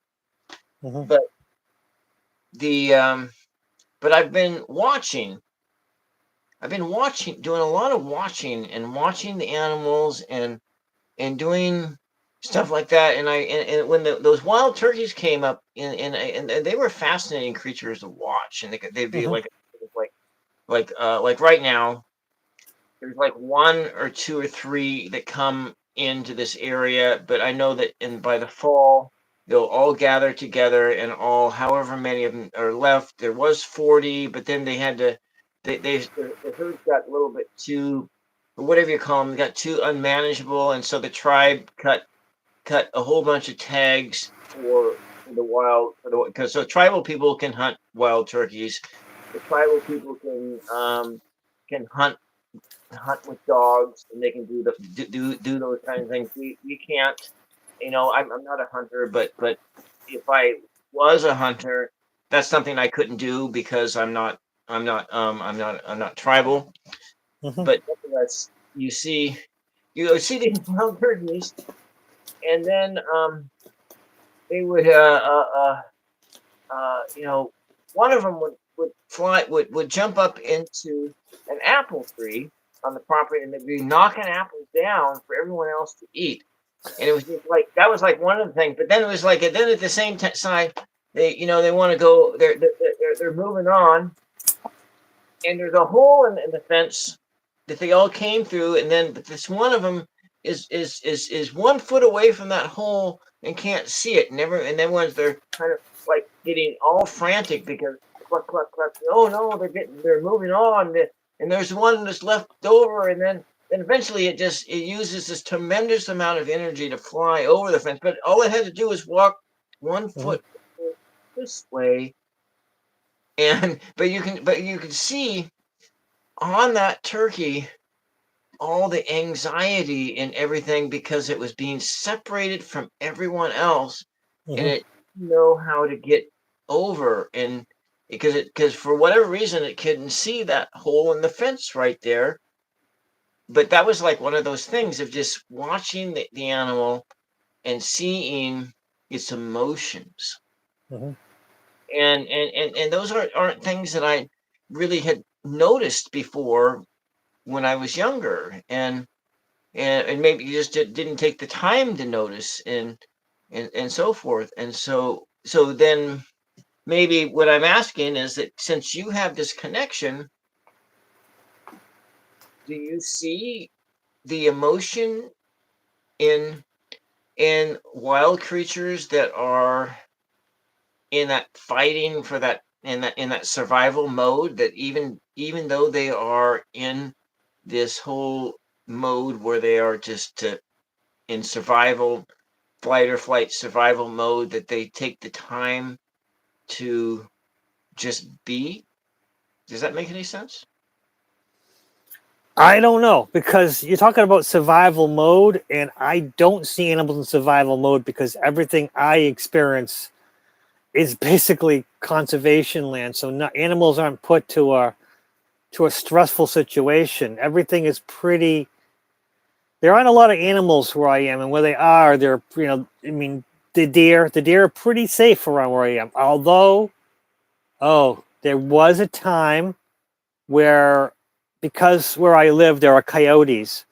[SPEAKER 2] Hmm.
[SPEAKER 1] But the but I've been watching, doing a lot of watching, and watching the animals, and doing stuff like that. And when those wild turkeys came up, and they were fascinating creatures to watch, and they'd be
[SPEAKER 2] Hmm.
[SPEAKER 1] like right now there's like one or two or three that come into this area, but I know that by the fall they'll all gather together, and all, however many of them are left. There was 40, but then they had to, the herd got a little bit too, or whatever you call them, got too unmanageable, and so the tribe cut a whole bunch of tags for the wild, because so tribal people can hunt wild turkeys. The tribal people can hunt with dogs, and they can do those kind of things. We can't. I'm not a hunter, but if I was a hunter, that's something I couldn't do because I'm not tribal.
[SPEAKER 2] Hmm.
[SPEAKER 1] But nevertheless, you see these wild turkeys, and then they would you know, one of them would jump up into an apple tree on the property, and they'd be knocking apples down for everyone else to eat. And it was just like, that was like one of the things. But then it was like, and then at the same time, they want to go. They're moving on, and there's a hole in the fence that they all came through, and then but this one of them is 1 foot away from that hole and can't see it. And then once they're kind of like getting all frantic because cluck cluck cluck, oh no, they're moving on, and there's one that's left over, and then eventually it uses this tremendous amount of energy to fly over the fence, but all it had to do was walk 1 foot this way, and but you can see on that turkey all the anxiety and everything because it was being separated from everyone else, and
[SPEAKER 2] Hmm.
[SPEAKER 1] it didn't know how to get over, and because for whatever reason it couldn't see that hole in the fence right there. But that was like one of those things of just watching the animal and seeing its emotions,
[SPEAKER 2] Hmm.
[SPEAKER 1] and those aren't things that I really had noticed before when I was younger, and maybe you just didn't take the time to notice, and so forth. And so then maybe what I'm asking is that since you have this connection, do you see the emotion in wild creatures that are in that fighting for that, in that survival mode, that even though they are in this whole mode where they are just in survival, flight or flight survival mode, that they take the time to just be? Does that make any sense?
[SPEAKER 2] I don't know because you're talking about survival mode, and I don't see animals in survival mode because everything I experience is basically conservation land. So animals aren't put to a stressful situation. Everything is pretty. There aren't a lot of animals where I am, and where they are, they're I mean, the deer are pretty safe around where I am. Although, oh, there was a time where, because where I live there are coyotes,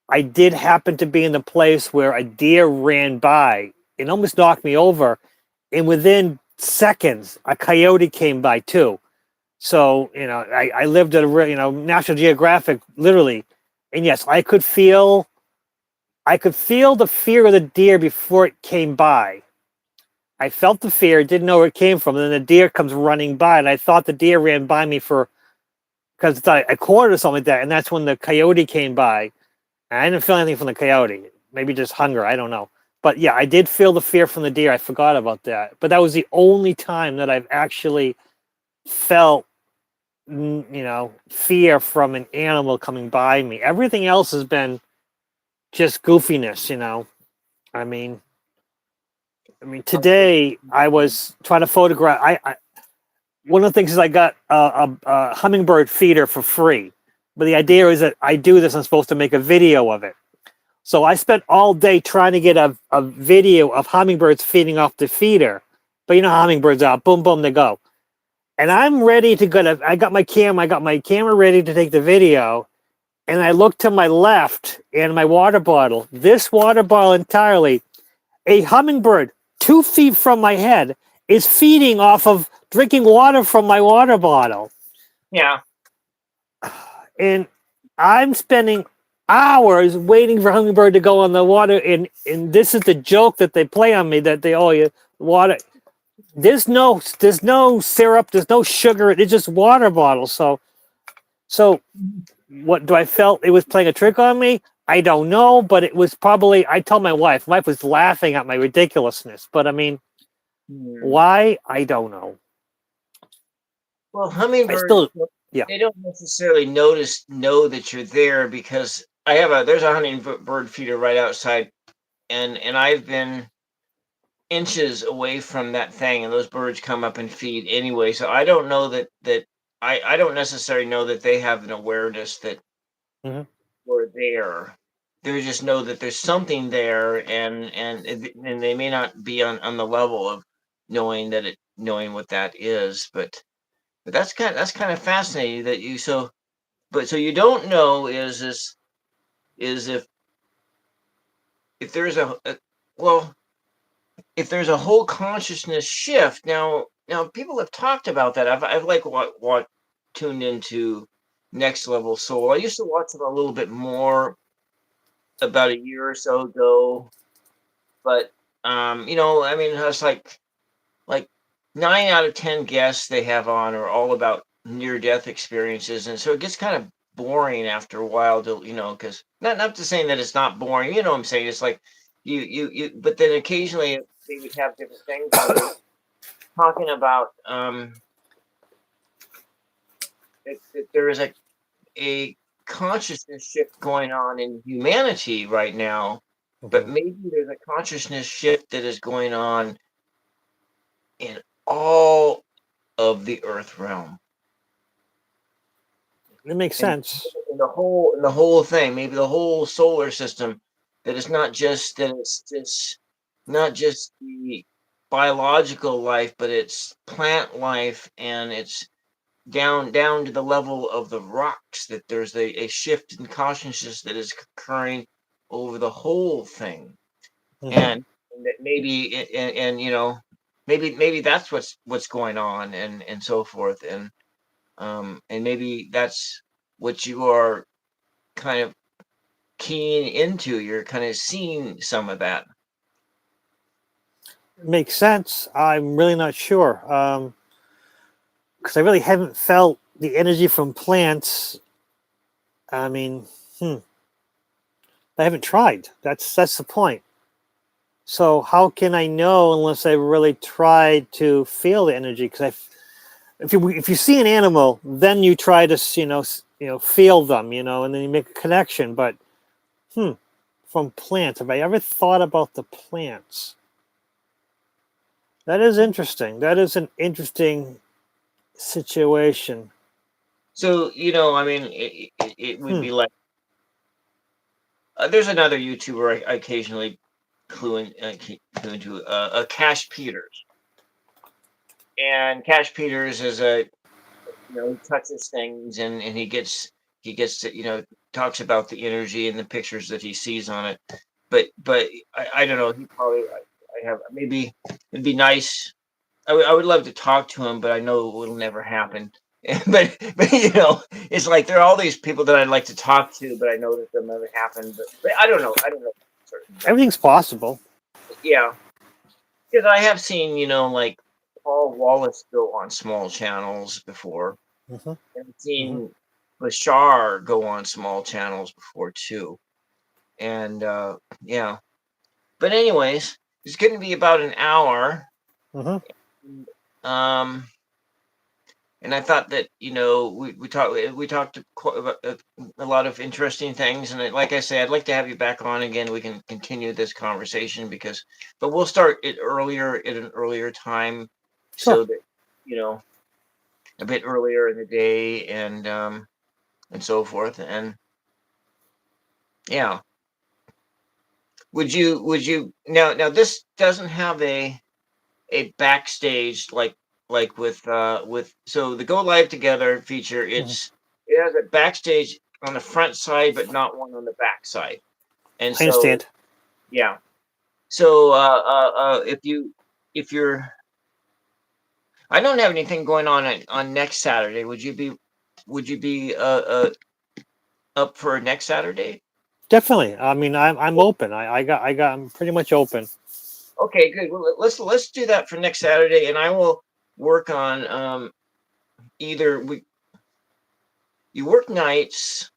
[SPEAKER 2] I did happen to be in the place where a deer ran by and almost knocked me over, and within seconds a coyote came by too. So I lived at National Geographic literally, and yes, I could feel the fear of the deer before it came by. I felt the fear, didn't know where it came from. And then the deer comes running by, and I thought the deer ran by me because it's a quarter or something like that. And that's when the coyote came by. And I didn't feel anything from the coyote. Maybe just hunger. I don't know. But yeah, I did feel the fear from the deer. I forgot about that. But that was the only time that I've actually felt, fear from an animal coming by me. Everything else has been just goofiness. I mean, today I was trying to photograph. One of the things is I got a hummingbird feeder for free, but the idea is that I do this. I'm supposed to make a video of it. So I spent all day trying to get a video of hummingbirds feeding off the feeder. But you know how hummingbirds are, boom, boom, they go. And I'm ready to go. I got my camera ready to take the video. And I look to my left and my water bottle. This water bottle entirely, a hummingbird 2 feet from my head is feeding off of drinking water from my water bottle.
[SPEAKER 1] Yeah.
[SPEAKER 2] And I'm spending hours waiting for hummingbird to go on the water, and this is the joke that they play on me, that water. There's no syrup, there's no sugar, it's just water bottles. So what do I felt it was playing a trick on me? I don't know, but it was probably, I told my wife was laughing at my ridiculousness, but I mean, why? I don't know.
[SPEAKER 1] Well, hummingbirds,
[SPEAKER 2] yeah,
[SPEAKER 1] they don't necessarily know that you're there, because there's a hummingbird feeder right outside, and I've been inches away from that thing, and those birds come up and feed anyway. So I don't know that I don't necessarily know that they have an awareness that we're there. They just know that there's something there, and they may not be on the level of knowing what that is, but that's kind of fascinating that you so you don't know is if there's if there's a whole consciousness shift. Now people have talked about that. I've like what tuned into Next Level Soul. I used to watch it a little bit more about a year or so ago, but I mean, it's like 9 out of 10 guests they have on are all about near-death experiences, and so it gets kind of boring after a while to because not to saying that it's not boring, what I'm saying. It's like you but then occasionally they would have different things talking about that there is a consciousness shift going on in humanity right now, but maybe there's a consciousness shift that is going on in all of the Earth realm.
[SPEAKER 2] It makes sense.
[SPEAKER 1] In the whole thing, maybe the whole solar system, that it's not just not just the biological life, but it's plant life, and it's down to the level of the rocks, that there's a shift in consciousness that is occurring over the whole thing. And that maybe maybe that's what's going on, and so forth, and maybe that's what you are kind of keying into. You're kind of seeing some of that.
[SPEAKER 2] It makes sense. I'm really not sure, because I really haven't felt the energy from plants. I mean, I haven't tried. That's the point. So how can I know unless I really tried to feel the energy? Because if you see an animal, then you try to feel them, and then you make a connection. But from plants, have I ever thought about the plants? That is interesting. That is an interesting situation.
[SPEAKER 1] So I mean, it would be like there's another YouTuber I occasionally clue into, Cash Peters. And Cash Peters is he touches things, and he gets to, talks about the energy and the pictures that he sees on it. But I don't know. He probably, maybe it'd be nice. I would love to talk to him, but I know it'll never happen. but it's like there are all these people that I'd like to talk to, but I know that they'll never happen. But I don't know.
[SPEAKER 2] Everything's possible.
[SPEAKER 1] Yeah. Because I have seen, like Paul Wallace go on small channels before,
[SPEAKER 2] Hmm.
[SPEAKER 1] and I've seen Bashar go on small channels before too. And yeah. But anyways, it's going to be about an hour.
[SPEAKER 2] Hmm.
[SPEAKER 1] Um, and I thought that we talked about a lot of interesting things, and like I say, I'd like to have you back on again. We can continue this conversation but we'll start it earlier at an earlier time,
[SPEAKER 2] Sure.
[SPEAKER 1] so that a bit earlier in the day, and so forth. And yeah, would you now this doesn't have a backstage like with so the Go Live Together feature,
[SPEAKER 2] Hmm.
[SPEAKER 1] it has a backstage on the front side but not one on the back side. And
[SPEAKER 2] I
[SPEAKER 1] so
[SPEAKER 2] understand.
[SPEAKER 1] yeah, so if you're I don't have anything going on next Saturday. Would you be up for next Saturday?
[SPEAKER 2] Definitely. I mean, I'm open. I'm pretty much open.
[SPEAKER 1] Okay, good. Well, let's do that for next Saturday, and I will work on either we you work nights,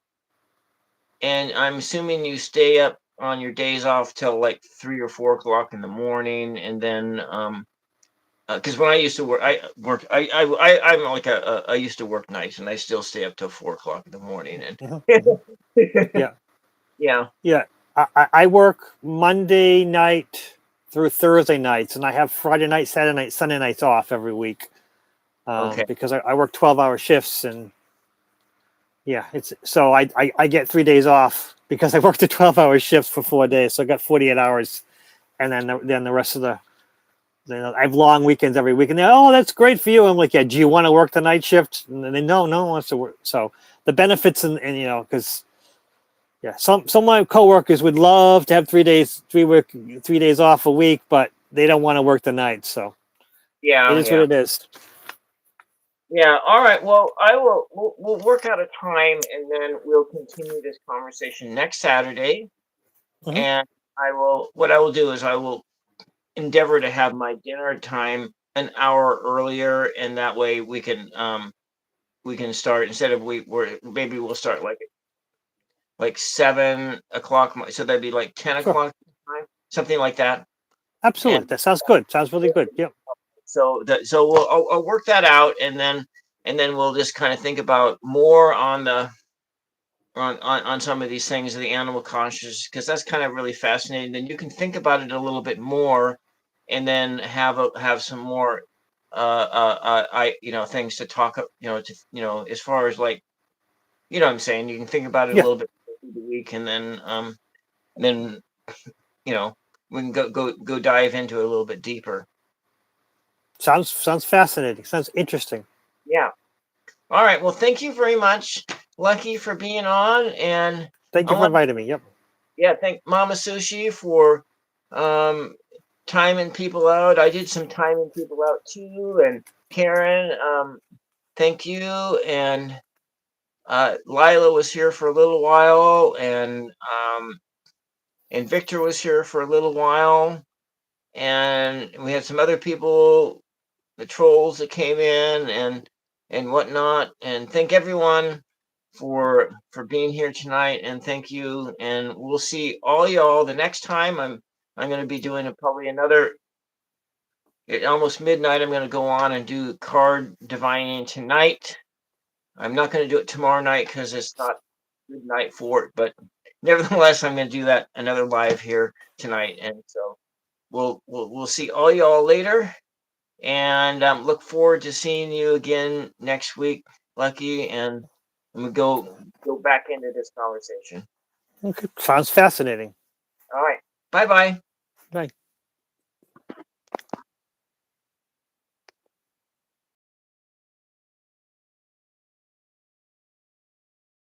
[SPEAKER 1] and I'm assuming you stay up on your days off till like 3 or 4 o'clock in the morning, and then because when I used to work, I'm like I used to work nights, and I still stay up till 4 o'clock in the morning, and
[SPEAKER 2] Hmm. Hmm. Yeah.
[SPEAKER 1] yeah,
[SPEAKER 2] Yeah. I work Monday night through Thursday nights, and I have Friday night, Saturday night, Sunday nights off every week,
[SPEAKER 1] okay,
[SPEAKER 2] because I work 12-hour shifts, and yeah, it's so I get 3 days off because I work the 12-hour shifts for 4 days, so I got 48 hours, and then the rest of I have long weekends every week, and they, oh, that's great for you. I'm like, yeah, do you want to work the night shift? And then no one wants to work. So the benefits, and because yeah, some of my coworkers would love to have 3 days, 3 days off a week, but they don't want to work the night. So it
[SPEAKER 1] yeah,
[SPEAKER 2] is what
[SPEAKER 1] yeah,
[SPEAKER 2] it is.
[SPEAKER 1] yeah. All right. Well, I will. We'll work out a time, and then we'll continue this conversation next Saturday.
[SPEAKER 2] Hmm.
[SPEAKER 1] And What I will do is I will endeavor to have my dinner time an hour earlier, and that way we can start instead of we're maybe we'll start like 7 o'clock, so that'd be like ten
[SPEAKER 2] Sure,
[SPEAKER 1] o'clock time, something like that. And
[SPEAKER 2] absolutely. That sounds good. Sounds really good. Yep.
[SPEAKER 1] I'll work that out, and then we'll just kind of think about more on the on some of these things of the animal consciousness, because that's kind of really fascinating. Then you can think about it a little bit more, and then have some more I things to talk as far as like what I'm saying. You can think about it a
[SPEAKER 2] Yeah.
[SPEAKER 1] little bit through the week, and then you know we can go dive into it a little bit deeper.
[SPEAKER 2] Sounds fascinating. Sounds interesting.
[SPEAKER 1] Yeah. All right. Well, thank you very much, Lucky, for being on. And
[SPEAKER 2] Thank
[SPEAKER 1] I
[SPEAKER 2] you for
[SPEAKER 1] want
[SPEAKER 2] inviting me. Yep.
[SPEAKER 1] thank Mama Sushi for um, timing people out. I did some timing people out too. And Karen, thank you. And Lila was here for a little while, and Victor was here for a little while. And we had some other people, the trolls that came in, and whatnot. And thank everyone for being here tonight, and thank you. And we'll see all y'all the next time. I'm going to be doing probably another at almost midnight. I'm going to go on and do card divining tonight. I'm not going to do it tomorrow night because it's not good night for it, but nevertheless, I'm going to do that another live here tonight. And so we'll see all y'all later, and look forward to seeing you again next week, Lucky. And we go back into this conversation.
[SPEAKER 2] Okay. Sounds fascinating.
[SPEAKER 1] All right. Bye bye.
[SPEAKER 2] Bye.